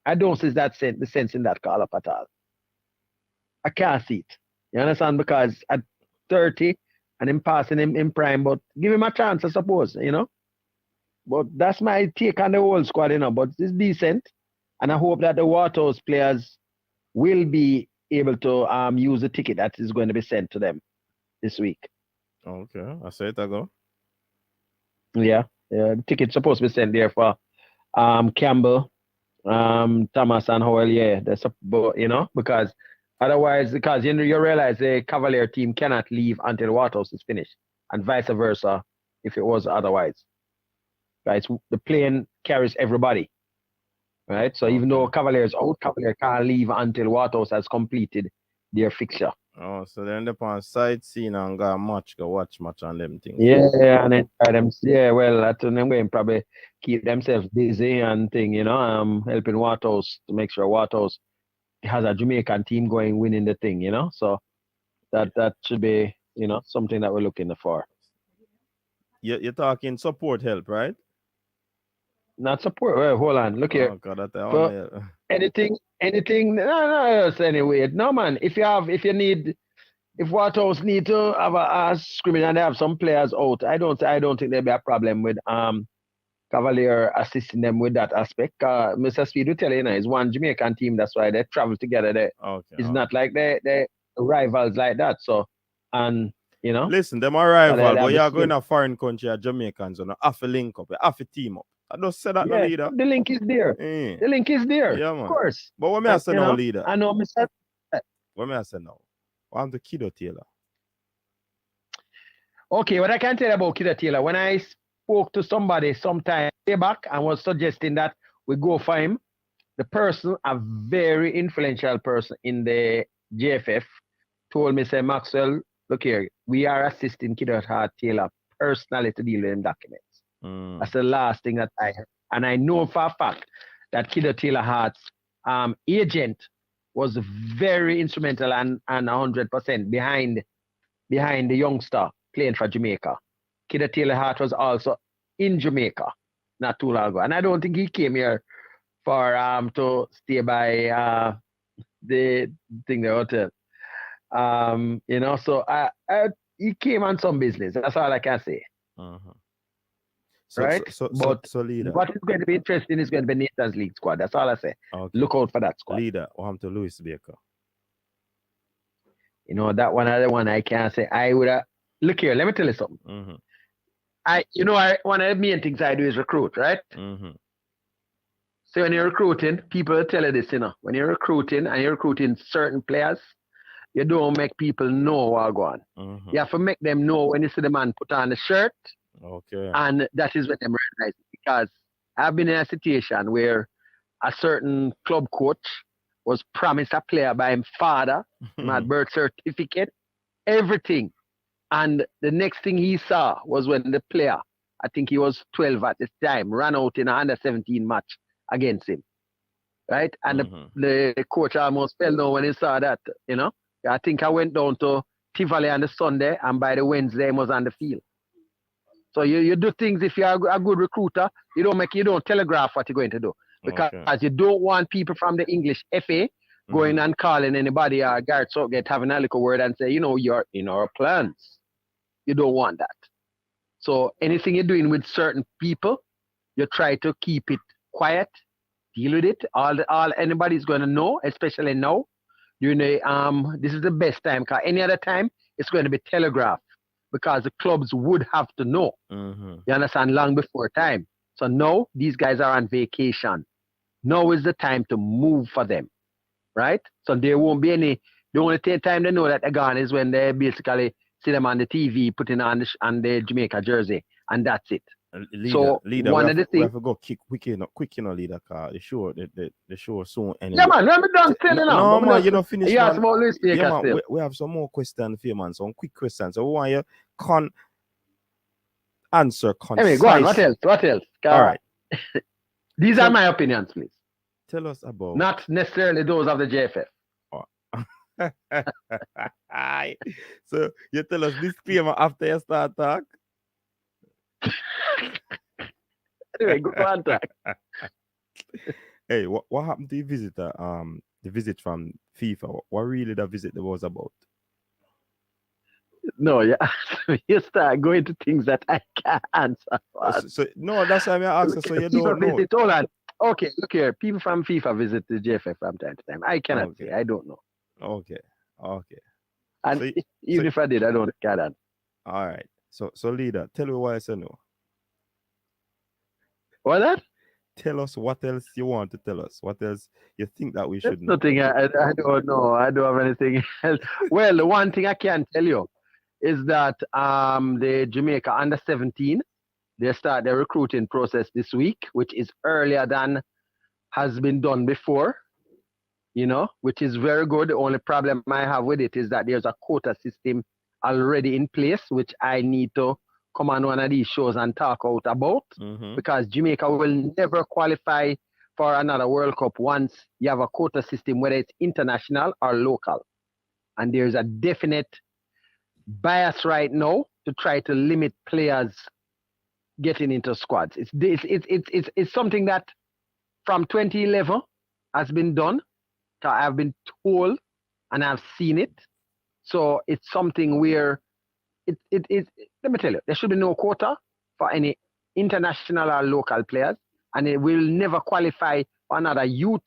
I don't see the sense in that call up at all. I can't see it. You understand? Because at 30 and him passing him in prime, but give him a chance, I suppose, you know. But that's my take on the whole squad, you know. But it's decent. And I hope that the Waterhouse players will be able to use the ticket that is going to be sent to them this week. Okay, I say it ago. Yeah, the ticket's supposed to be sent there for Campbell, Thomas and Howell, yeah. That's you know, because otherwise, because you realize the Cavalier team cannot leave until Waterhouse is finished, and vice versa if it was otherwise. Guys, the plane carries everybody, right? So even though Cavalier is out, Cavalier can't leave until Waterhouse has completed their fixture. Oh, so then they're on sightseeing and go watch match on them things. Yeah, and then them. Yeah, well, that's them going probably keep themselves busy and thing, you know, helping Waterhouse to make sure Waterhouse has a Jamaican team going winning the thing, you know. So that should be, you know, something that we're looking for. You're talking support help, right? Not support. Well, hold on. Look here. Oh God, anything. No, anyway. No, man. If you need if Waterhouse need to have a scrimmage and they have some players out, I don't think there'll be a problem with Cavalier assisting them with that aspect. Mr. Speed will tell you, it's one Jamaican team, that's why they travel together. It's not like they rivals like that. So, and listen, them are rival, but you're going to a foreign country, Jamaicans, and have to link up, have to team up. I just said that, no leader. The link is there. The link is there. Yeah, man. Of course. But what may I say now, leader? I know, Mr. What may I say now? I'm the Kiddo Taylor. Okay, what I can tell you about Kiddo Taylor, when I spoke to somebody sometime back and was suggesting that we go for him, the person, a very influential person in the JFF, told me, say, Maxwell, look here, we are assisting Kiddo Taylor personally to deal with them documents. That's the last thing that I heard. And I know for a fact that Kiddo Taylor Hart's agent was very instrumental and 100% behind the youngster playing for Jamaica. Kiddo Taylor Hart was also in Jamaica not too long ago. And I don't think he came here for to stay by the hotel. So he came on some business. That's all I can say. Right? So leader. What is going to be interesting is going to be Nathan's League squad. That's all I say. Okay. Look out for that squad. Leader, what happened to Louis Baker? That one other one I can't say. I would have. Look here, let me tell you something. One of the main things I do is recruit, right? So when you're recruiting, people tell you this, when you're recruiting and you're recruiting certain players, you don't make people know what's going on. You have to make them know when you see the man put on the shirt. Okay. And that is when they recognize it. Because I've been in a situation where a certain club coach was promised a player by his father, my birth certificate, everything. And the next thing he saw was when the player, I think he was 12 at this time, ran out in an under-17 match against him. Right? And the coach almost fell down when he saw that, I think I went down to Tivoli on the Sunday, and by the Wednesday, he was on the field. So you do things, if you're a good recruiter, you don't telegraph what you're going to do. Because you don't want people from the English FA going and calling anybody or Gareth Southgate having a little word and say, you're in our plans. You don't want that. So anything you're doing with certain people, you try to keep it quiet, deal with it. All anybody's going to know, especially now. This is the best time, because any other time, it's going to be telegraphed. Because the clubs would have to know. You understand? Long before time. So now these guys are on vacation. Now is the time to move for them. Right? So there won't be any. The only time they know that they're gone is when they basically see them on the TV, putting on the Jamaica jersey, and that's it. Leader, one of the things. We have to go quick, leader, because the show soon. Anyway. Yeah, man, let me done saying now. No, man, you don't finish. Yeah, man, we have some more questions for you, man. Some quick questions. So we want you answer concise. Anyway, go on. What else? All right. These are my opinions, please. Tell us about. Not necessarily those of the JFF. So you tell us disclaimer after you start talk. Anyway, go on talk. Hey, what happened to your visitor? The visit from FIFA. What really the visit was about? No, you start going to things that I can't answer. So no, that's why I asked. So you don't know. Visit, hold on. Okay, look here. People from FIFA visit the JFF from time to time. I cannot say. I don't know. Okay. And so, even if I did, I don't care that. All right. So leader, tell me why I say no. What that? Tell us what else you want to tell us. What else you think that we should know? Nothing. I don't know. I don't have anything else. Well, the one thing I can tell you is that the Jamaica under 17, they start their recruiting process this week, which is earlier than has been done before. Which is very good. The only problem I have with it is that there's a quota system already in place, which I need to come on one of these shows and talk out about, because Jamaica will never qualify for another World Cup once you have a quota system, whether it's international or local. And there's a definite bias right now to try to limit players getting into squads. It's something that from 2011 has been done. I've been told and I've seen it, So it's something where it let me tell you, there should be no quota for any international or local players, and it will never qualify for another youth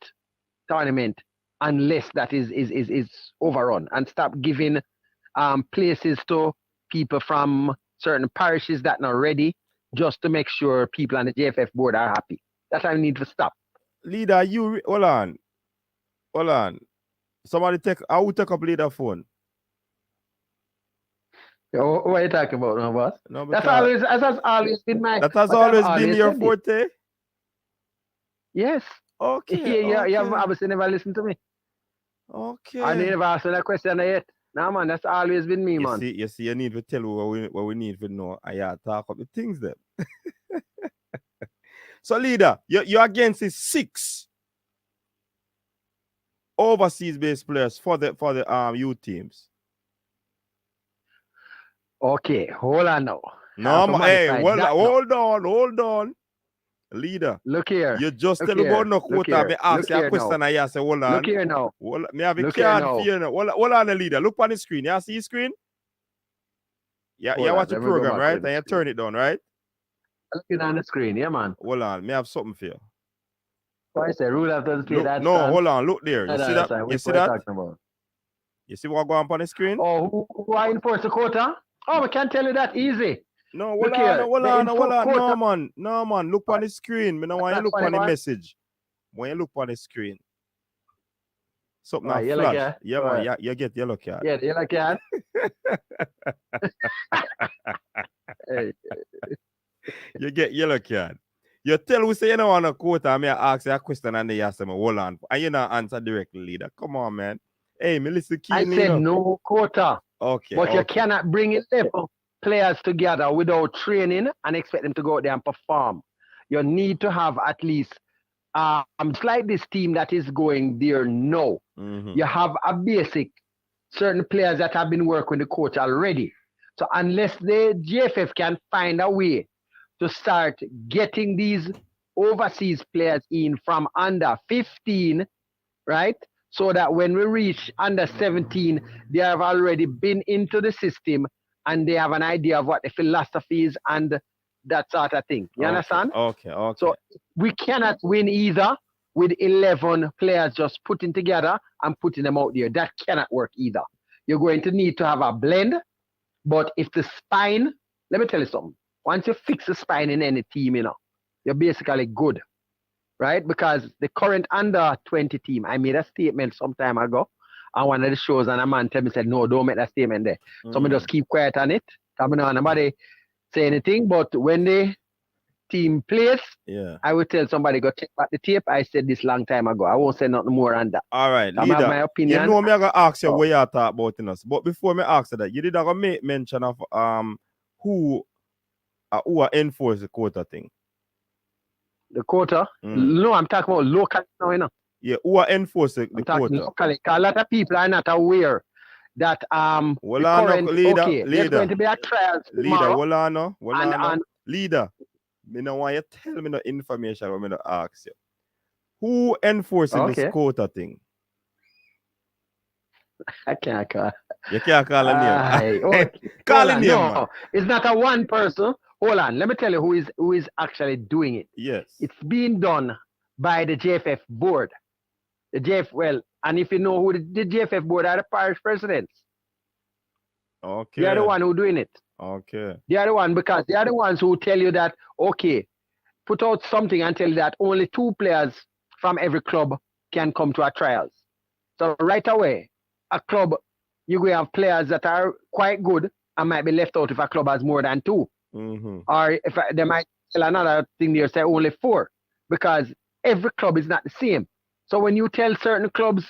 tournament unless that is overrun, and stop giving places to people from certain parishes that not ready just to make sure people on the JFF board are happy. That I need to stop. Leader, hold on. Somebody I will take up leader phone. What are you talking about now, boss? No, That's always been my. That has always been your forte. Yes. Okay. You have obviously never listened to me. Okay. I never asked that question yet. No, man, that's always been me, man. You see, you need to tell what we need to know. And you talk up the things then. So, leader, you're against the 6 overseas-based players for the youth teams. Okay, hold on now. No, hey, hold on. Leader. Look here. You just tell me about no quota. Me ask you a question and you say, hold on. Look here now. Me have a card for you now. Hold on, leader. Look on the screen. You see the screen? Yeah, you watch the program, right? And you turn it down, right? Looking on the screen, yeah, man. Hold on. Me have something for you. What I say? Rule after the play that. No, hold on. Look there. You see that? You see that? You see what going on the screen? Oh, who I enforce the quota? Oh, we can't tell you that easy. No, hold on. No, man. Look on the screen. Me no want you look on the message. When you look on the screen. Something like flash. Yeah, man. You get yellow card. Yeah, yellow card. Hey. You get yellow card. You tell who say you don't want a quota, and me ask you a question and they ask me, hold on. And you not answer directly, leader. Come on, man. Hey, me listen keenly. I said no quota. Okay. But you cannot bring 11 players together without training and expect them to go out there and perform. You need to have at least, just like this team that is going there now, you have a basic, certain players that have been working with the coach already. So unless the JFF can find a way to start getting these overseas players in from under 15, right? So that when we reach under 17, they have already been into the system and they have an idea of what the philosophy is and that sort of thing. You understand? Okay. So we cannot win either with 11 players just putting together and putting them out there. That cannot work either. You're going to need to have a blend. But if the spine, let me tell you something. Once you fix the spine in any team, you're basically good. Right? Because the current under 20 team, I made a statement some time ago on one of the shows, and a man tell me, said, no, don't make that statement there. So I just keep quiet on it. I mean, nobody say anything, but when the team plays, I will tell somebody, go check back the tape. I said this long time ago. I won't say nothing more on that. All right, leader, I have my opinion. You know me, I'm going to ask you what you talk about in us. But before me ask you that, you did have a make mention of who are enforce the quota thing. The quota? No, I'm talking about local now, Yeah, who are enforcing the quota? Locally. A lot of people are not aware that there's going to be a trial tomorrow. Leader, me no want you tell me no information what me no ask you. Who enforcing this quota thing? I can't call. You can't call a name. Call a name. No, it's not a one person. Hold on, let me tell you who is actually doing it. Yes. It's being done by the JFF board. And if you know who the JFF board are, the parish presidents. Okay. They are the one who doing it. Okay. They are the one because they are the ones who tell you that, okay, put out something and tell you that only 2 players from every club can come to our trials. So right away, a club, you're going to have players that are quite good and might be left out if a club has more than 2. Or if they might tell another thing there, say only 4, because every club is not the same. So when you tell certain clubs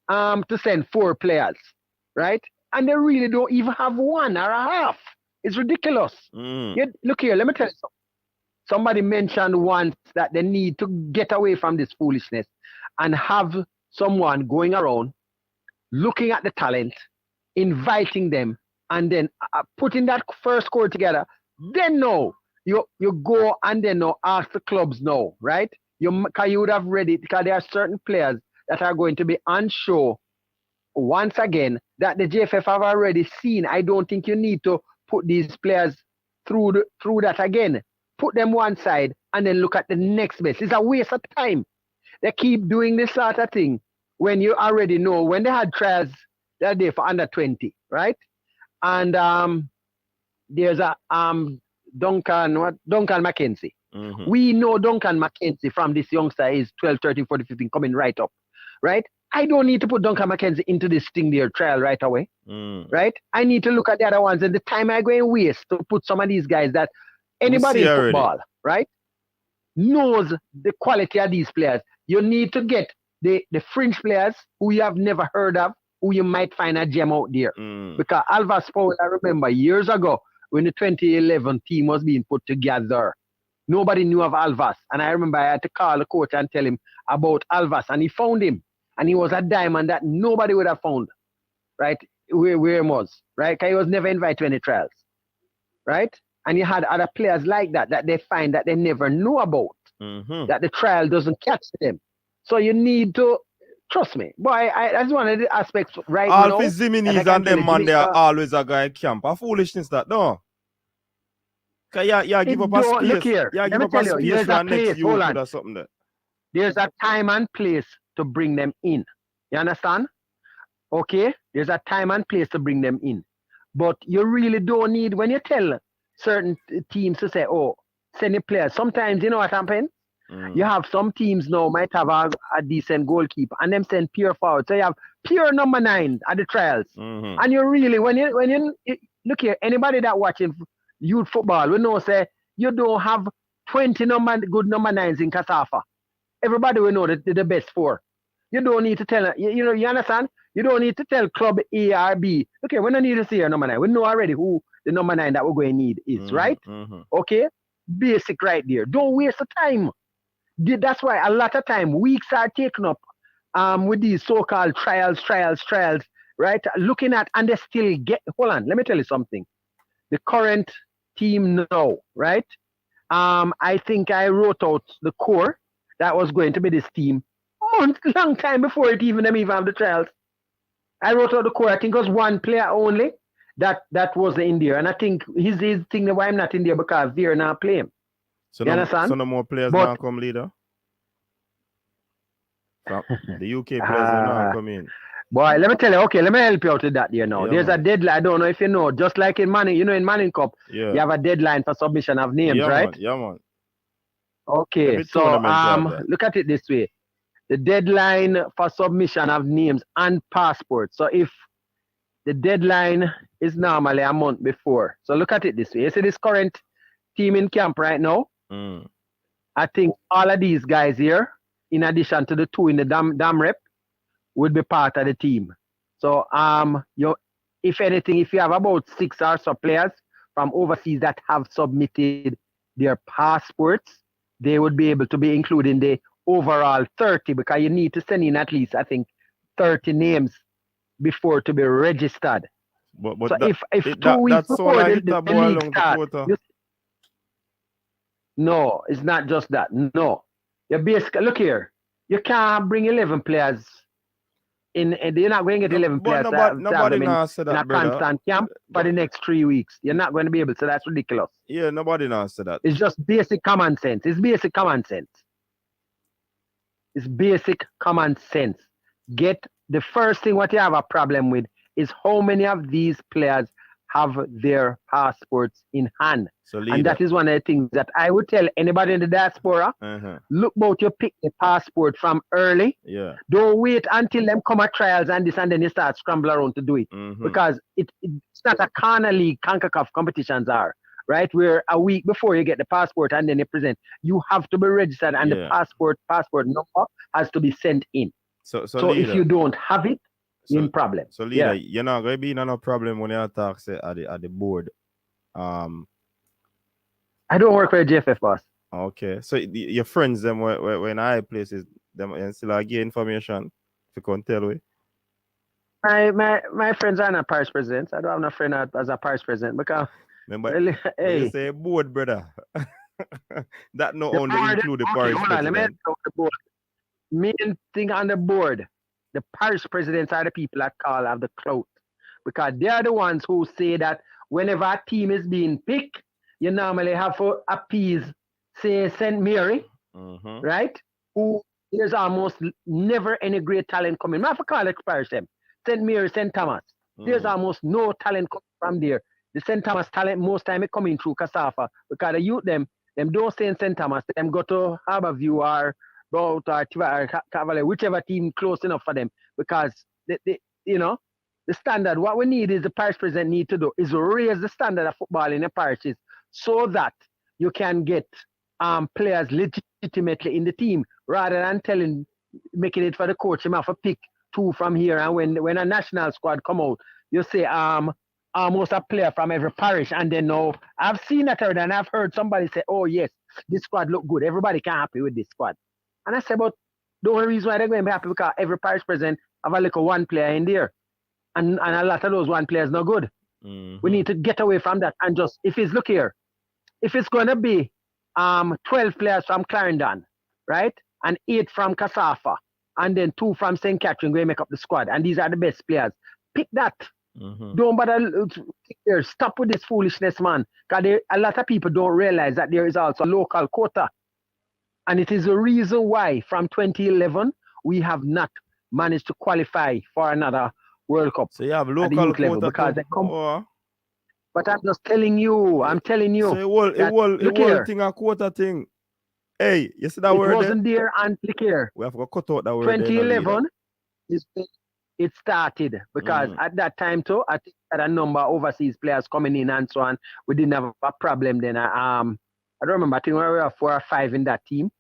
to send 4 players, right, and they really don't even have 1 or a half, it's ridiculous. Look here, let me tell you something. Somebody mentioned once that they need to get away from this foolishness and have someone going around looking at the talent, inviting them, and then putting that first score together. Then you go and then ask the clubs right? You would have read it because there are certain players that are going to be on show once again, that the JFF have already seen. I don't think you need to put these players through that again. Put them one side and then look at the next best. It's a waste of time. They keep doing this sort of thing when you already know. When they had trials that day for under 20, right? And there's a Duncan McKenzie. Mm-hmm. We know Duncan McKenzie from this youngster is 12, 13, 14, 15 coming right up, right? I don't need to put Duncan McKenzie into this thing there trial right away, right? I need to look at the other ones and the time I'm going to waste to put some of these guys that anybody in football, right, knows the quality of these players. You need to get the fringe players who you have never heard of, who you might find a gem out there. Because Alvas Powell, I remember years ago when the 2011 team was being put together, nobody knew of Alvas. And I remember I had to call the coach and tell him about Alvas, and he found him. And he was a diamond that nobody would have found, right, where he was, right? Because he was never invited to any trials, right? And you had other players like that they find that they never knew about, that the trial doesn't catch them. So you need to, trust me, boy, that's one of the aspects right now. Alfie Ziminis and them man, they are always a guy camp. A foolishness that, no. Yeah, give up a space. Look here. Yeah, give up a space for next youth or something there. There's a time and place to bring them in. You understand? Okay? There's a time and place to bring them in. But you really don't need, when you tell certain teams to say, oh, send your players. Sometimes, you know what happens? You have some teams now might have a decent goalkeeper and them send pure forward. So you have pure number 9 at the trials. And you really, when you look here, anybody that watching youth football, we know say you don't have 20 good number 9s in Kasafa. Everybody will know that they're the best 4. You don't need to tell, you understand? You don't need to tell club A or B. Okay, we don't need to see your number 9. We know already who the number 9 that we're going to need is, right? Okay? Basic right there. Don't waste the time. That's why a lot of time weeks are taken up with these so-called trials, right? Looking at, and they still hold on, let me tell you something. The current team now, right? I think I wrote out the core that was going to be this team long time before them even have the trials. I wrote out the core. I think it was one player only that was in there. And I think his thing why I'm not in there because they're not playing. So you understand? So no more players now come leader? The UK players are now come in. Boy, let me tell you, okay, let me help you out with that there now. Yeah, there's man. a deadline, I don't know if you know, just like in Manning, in Manning Cup, you have a deadline for submission of names, right? Man. Yeah, man. Okay, Every so tournament look at it this way. The deadline for submission of names and passports. So if the deadline is normally a month before. So look at it this way. You see this current team in camp right now? I think all of these guys here, in addition to the 2 in the dam rep, would be part of the team. So if anything, if you have about 6 or so players from overseas that have submitted their passports, they would be able to be included in the overall 30 because you need to send in at least, I think, 30 names before to be registered. But so if 2 weeks before the league starts, no, it's not just that. No. You basically, look here, you can't bring 11 players in, and you're not going to get 11 players nobody knows that, in a constant camp for the next 3 weeks. You're not going to be able to, so that's ridiculous. Yeah, nobody knows that. It's just basic common sense. It's basic common sense. It's basic common sense. The first thing what you have a problem with is how many of these players have their passports in hand. So and that is one of the things that I would tell anybody in the diaspora, look about you pick the passport from early. Yeah. Don't wait until them come at trials and this and then you start scramble around to do it. Because it's not a corner league, CONCACAF competitions are, right? Where a week before you get the passport and then you present, you have to be registered and the passport number has to be sent in. So if you don't have it, you're in problem. So leader, you're not going to be in no problem when you talk say at the board. I don't work for a JFF, boss. Okay. So your friends them when I places them and still get information if you can't tell me. My friends are not parish presidents. I don't have no friend as a parish president because remember you say board, brother. That not only include the parish president. Let me talk the board. Main thing on the board, the parish presidents are the people that have the clout. Because they are the ones who say that whenever a team is being picked, you normally have to appease, say, St. Mary, right? Who there's almost never any great talent coming. I have to call it parish them. St. Mary, St. Thomas. There's almost no talent coming from there. The St. Thomas talent most time is coming through Casafa because the youth them don't stay in St. Thomas. Them go to Harborview or Bout or Cavalier, whichever team close enough for them. Because they the standard, what we need is the parish president need to do is raise the standard of football in the parishes so that you can get players legitimately in the team rather than making it for the coach. You have to pick 2 from here, and when a national squad come out, you say almost a player from every parish, and then now I've seen that already, and I've heard somebody say, "Oh yes, this squad look good. Everybody can happy with this squad." And I say, but the only reason why they're going to be happy because every parish president have a little one player in there, and a lot of those one players not good. We need to get away from that and just if it's going to be 12 players from Clarendon, right, and 8 from Casafa, and then 2 from St. Catherine going to make up the squad, and these are the best players. Pick that. Don't bother there. Stop with this foolishness, man. Because a lot of people don't realize that there is also a local quota. And it is the reason why from 2011 we have not managed to qualify for another World Cup. So you have local quota because they come. But I'm just telling you. I'm telling you. So it whole thing a quota thing. Hey, you see that word? It wasn't there and click here. We have to cut out that word. 2011 it started because at that time too, I think had a number of overseas players coming in and so on. We didn't have a problem then. I don't remember. I think we were 4 or 5 in that team,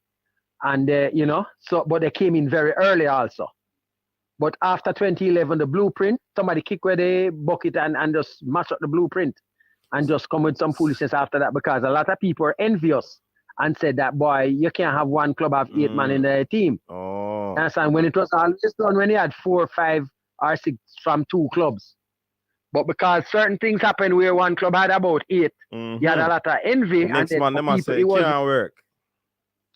and but they came in very early also. But after 2011, the blueprint, somebody kick where the bucket and just mash up the blueprint and just come with some foolishness after that because a lot of people are envious and said that, boy, you can't have one club have 8 man in the team. Oh. And when it was always done when you had 4, 5, or 6 from 2 clubs. But because certain things happened where one club had about 8, you had a lot of envy. The next man, them say it can't work.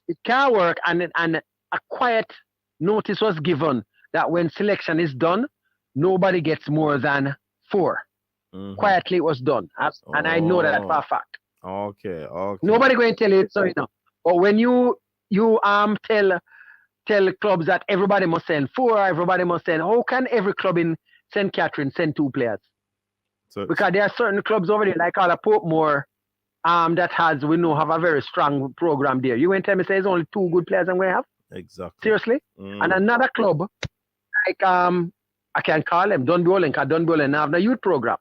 It can't work. And a quiet notice was given that when selection is done, nobody gets more than 4. Quietly it was done. And I know that for a fact. Okay. Nobody going to tell you so, But when you tell clubs that everybody must send 4, everybody must send, how can every club in St. Catherine send 2 players? Because there are certain clubs over there, like all of Portmore, that we know have a very strong program there. You going to tell me say it's only 2 good players I'm going to have? Exactly. Seriously? And another club, like I can call them Dunboyne, because Dunboyne have the youth program.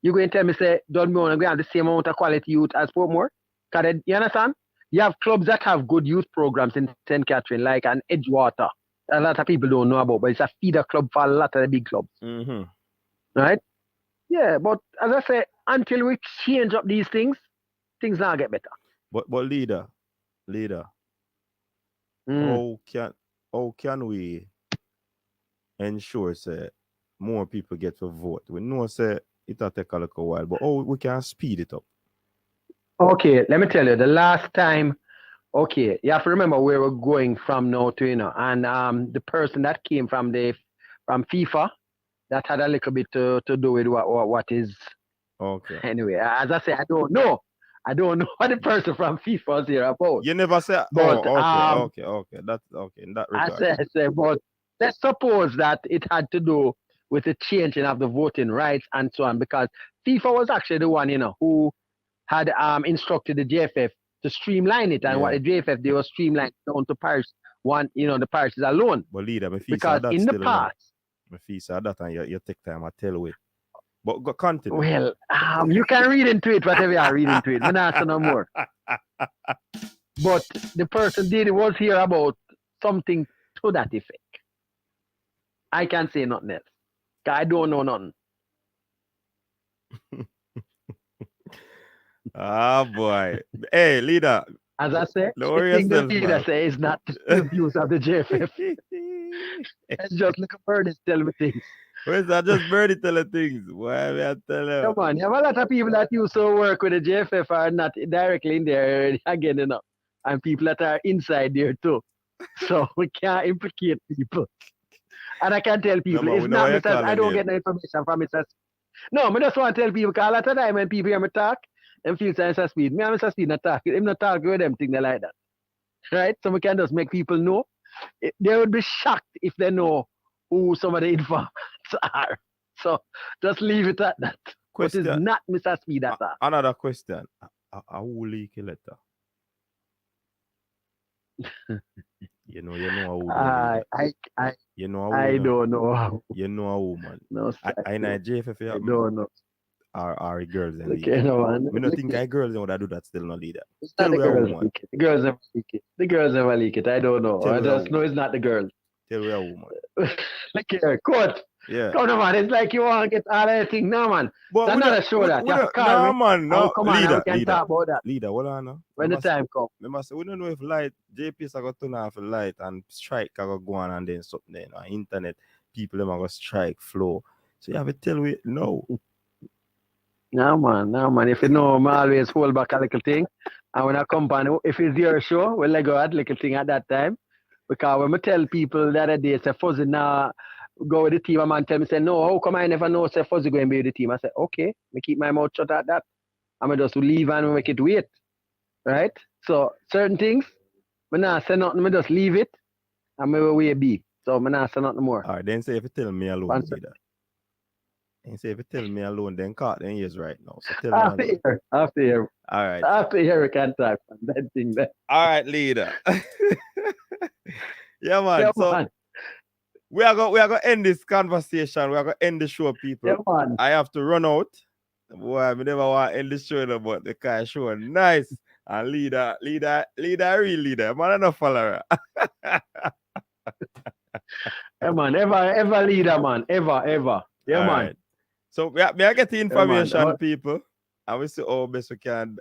You going to tell me say Dunboyne going to have the same amount of quality youth as Portmore? You understand? You have clubs that have good youth programs in St. Catherine, like an Edgewater. A lot of people don't know about, but it's a feeder club for a lot of the big clubs. Right? Yeah, but as I say, until we change up these things now get better. But leader, how can we ensure say more people get to vote? We know say it'll take a little while, but we can speed it up. Okay, let me tell you, the last time, you have to remember where we're going from now to, and the person that came from FIFA, that had a little bit to do with what is. Okay. Anyway, as I say, I don't know what the person from FIFA is here about. You never say, but, okay. That's okay. In that regard. I say, but let's suppose that it had to do with the changing of the voting rights and so on, because FIFA was actually the one, who had instructed the JFF to streamline it, and what the JFF did was streamline down to parish the parishes alone. But leader, because in the past, that and you take time to tell away. But go continue. Well, you can read into it whatever you are reading into it. Don't answer no more. But the person was here about something to that effect. I can't say nothing else. I don't know nothing. Boy. Hey, leader. As I say, the thing the leader say is not the views of the JFF. It's just like a bird is telling me things. Where's that? Just birdie telling things. Why am I telling you? Come on, you have a lot of people that used to work with the JFF are not directly in there again, and people that are inside there too. So we can't implicate people. And I can tell people, it's not Mr. I don't get no information from Mr. No, I just want to tell people, because a lot of time when people hear me talk, them feel Mr. Speed. Me and Mr. Speed not talk. Him not talk with them things like that. Right? So we can just make people know. They would be shocked if they know who some of the informants are. So just leave it at that. Question. But it's not Mr. Speed at all. Another question. Who leak a letter? You know who I don't know. You know a woman. No, I know JFF. I don't know. Are girls and okay, no, man. I don't think girls that do that still not leader. It's not the girls leak it. The girls never leak it. The girls never leak it. I don't know. I just know it's not the girls. Tell me a woman. Look here, court. Yeah. Come on, man. It's like you want to get all of the thing. No, man. But that's not a show that. No, man. No. Come on, leader, we can talk about that. Leader, what on now? When the time comes. Remember, say, we don't know if light, JPS are going to turn off the light and strike are go on and then something there. On internet, people are going to strike flow. So you have to tell me, no. No, man. If you know, I always hold back a little thing. And when I come on, if it's your show, we'll let go at little thing at that time. Because when I tell people the other day, say, Fuzzy now go with the team, a man tell me, say, no, how come I never know, say, Fuzzy going to be with the team? I say, okay, I keep my mouth shut at that. I'm just leave and make it wait. Right? So, certain things, I not say nothing, I just leave it, and I will be. So, I not say nothing more. All right, then say if you tell me alone, leader. And say if you tell me alone, then cut then years right now. So tell me after here. All right. After here we can talk on that thing there. All right, leader. Yeah, man. Yeah, so man. We are going to end this conversation. We are going to end the show, people. Yeah, man. I have to run out. Boy, I never want to end the show, no, but the car show nice. And leader, real leader. Man, I'm not follower. Yeah, man. Ever leader, man. Ever. Yeah, all man. Right. So may I get the information, people? And we see how best we can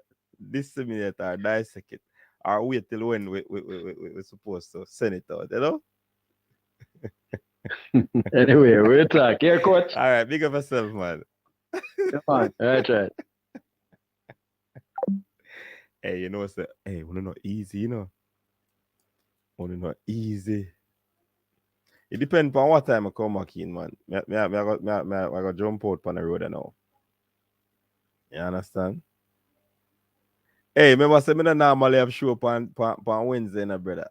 disseminate or dissect it. Or wait till when we're supposed to send it out, you know? Anyway, we'll talk. Here, coach. All right, big up yourself, man. Come on. All right. Hey, you know what's that? Hey, we're not easy, you know? We're not easy. It depends on what time I come back in, man. I got jump out on the road now. You understand? Hey, remember, I don't normally have show on Wednesday, no, brother.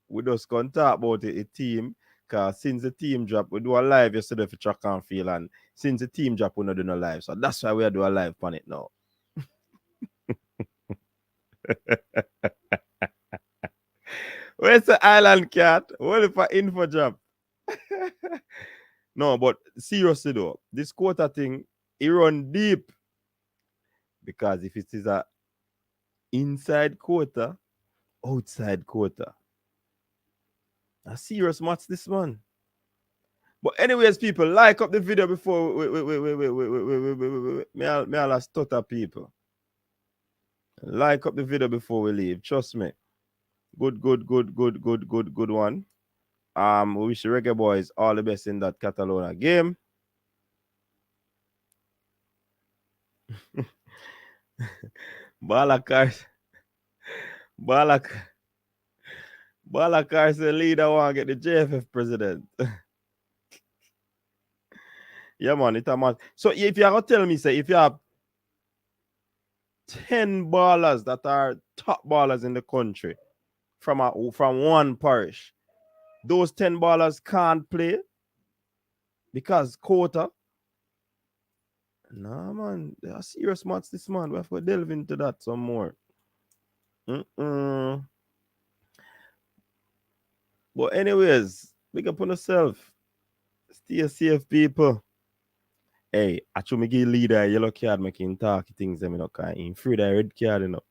We just can talk about a team, because since the team drop, we do a live yesterday for track and field, and since the team drop, we don't do no live. So that's why we do a live on it now. Where's the island cat? What if I info job? No, but seriously though, this Quota thing, it run deep. Because if it is a inside Quota, outside Quota, a serious match this man. But anyways, people, like up the video before me all stutter people. Like up the video before we leave. Trust me. Good one. We wish the Reggae Boys all the best in that Catalonia game. Balakar said leader want to get the JFF president. Yeah, man, it's a man. So if you are going to tell me, say, if you have 10 ballers that are top ballers in the country from one parish, those 10 ballers can't play because Quota. Nah, man, they are serious match this man. We have to delve into that some more. But anyways, big up on yourself. Stay safe, people. Hey, I should make leader a yellow card making talk things them not kind in free the red card, you know.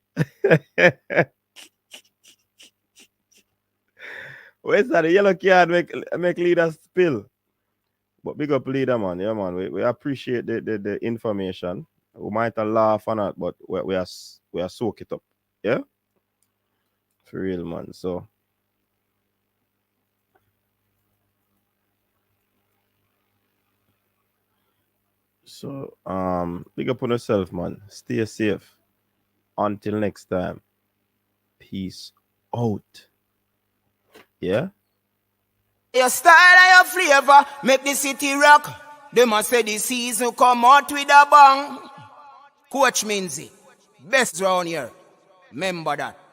Where's that? The yellow card make leader spill. But big up leader, man. Yeah, man. We appreciate the information. We might laugh on it, but we are soak it up. Yeah? For real, man. So big up on yourself, man. Stay safe. Until next time. Peace out. Yeah? Your style and your flavor make the city rock. They must say the season come out with a bang. Coach Minzy, best round here. Remember that.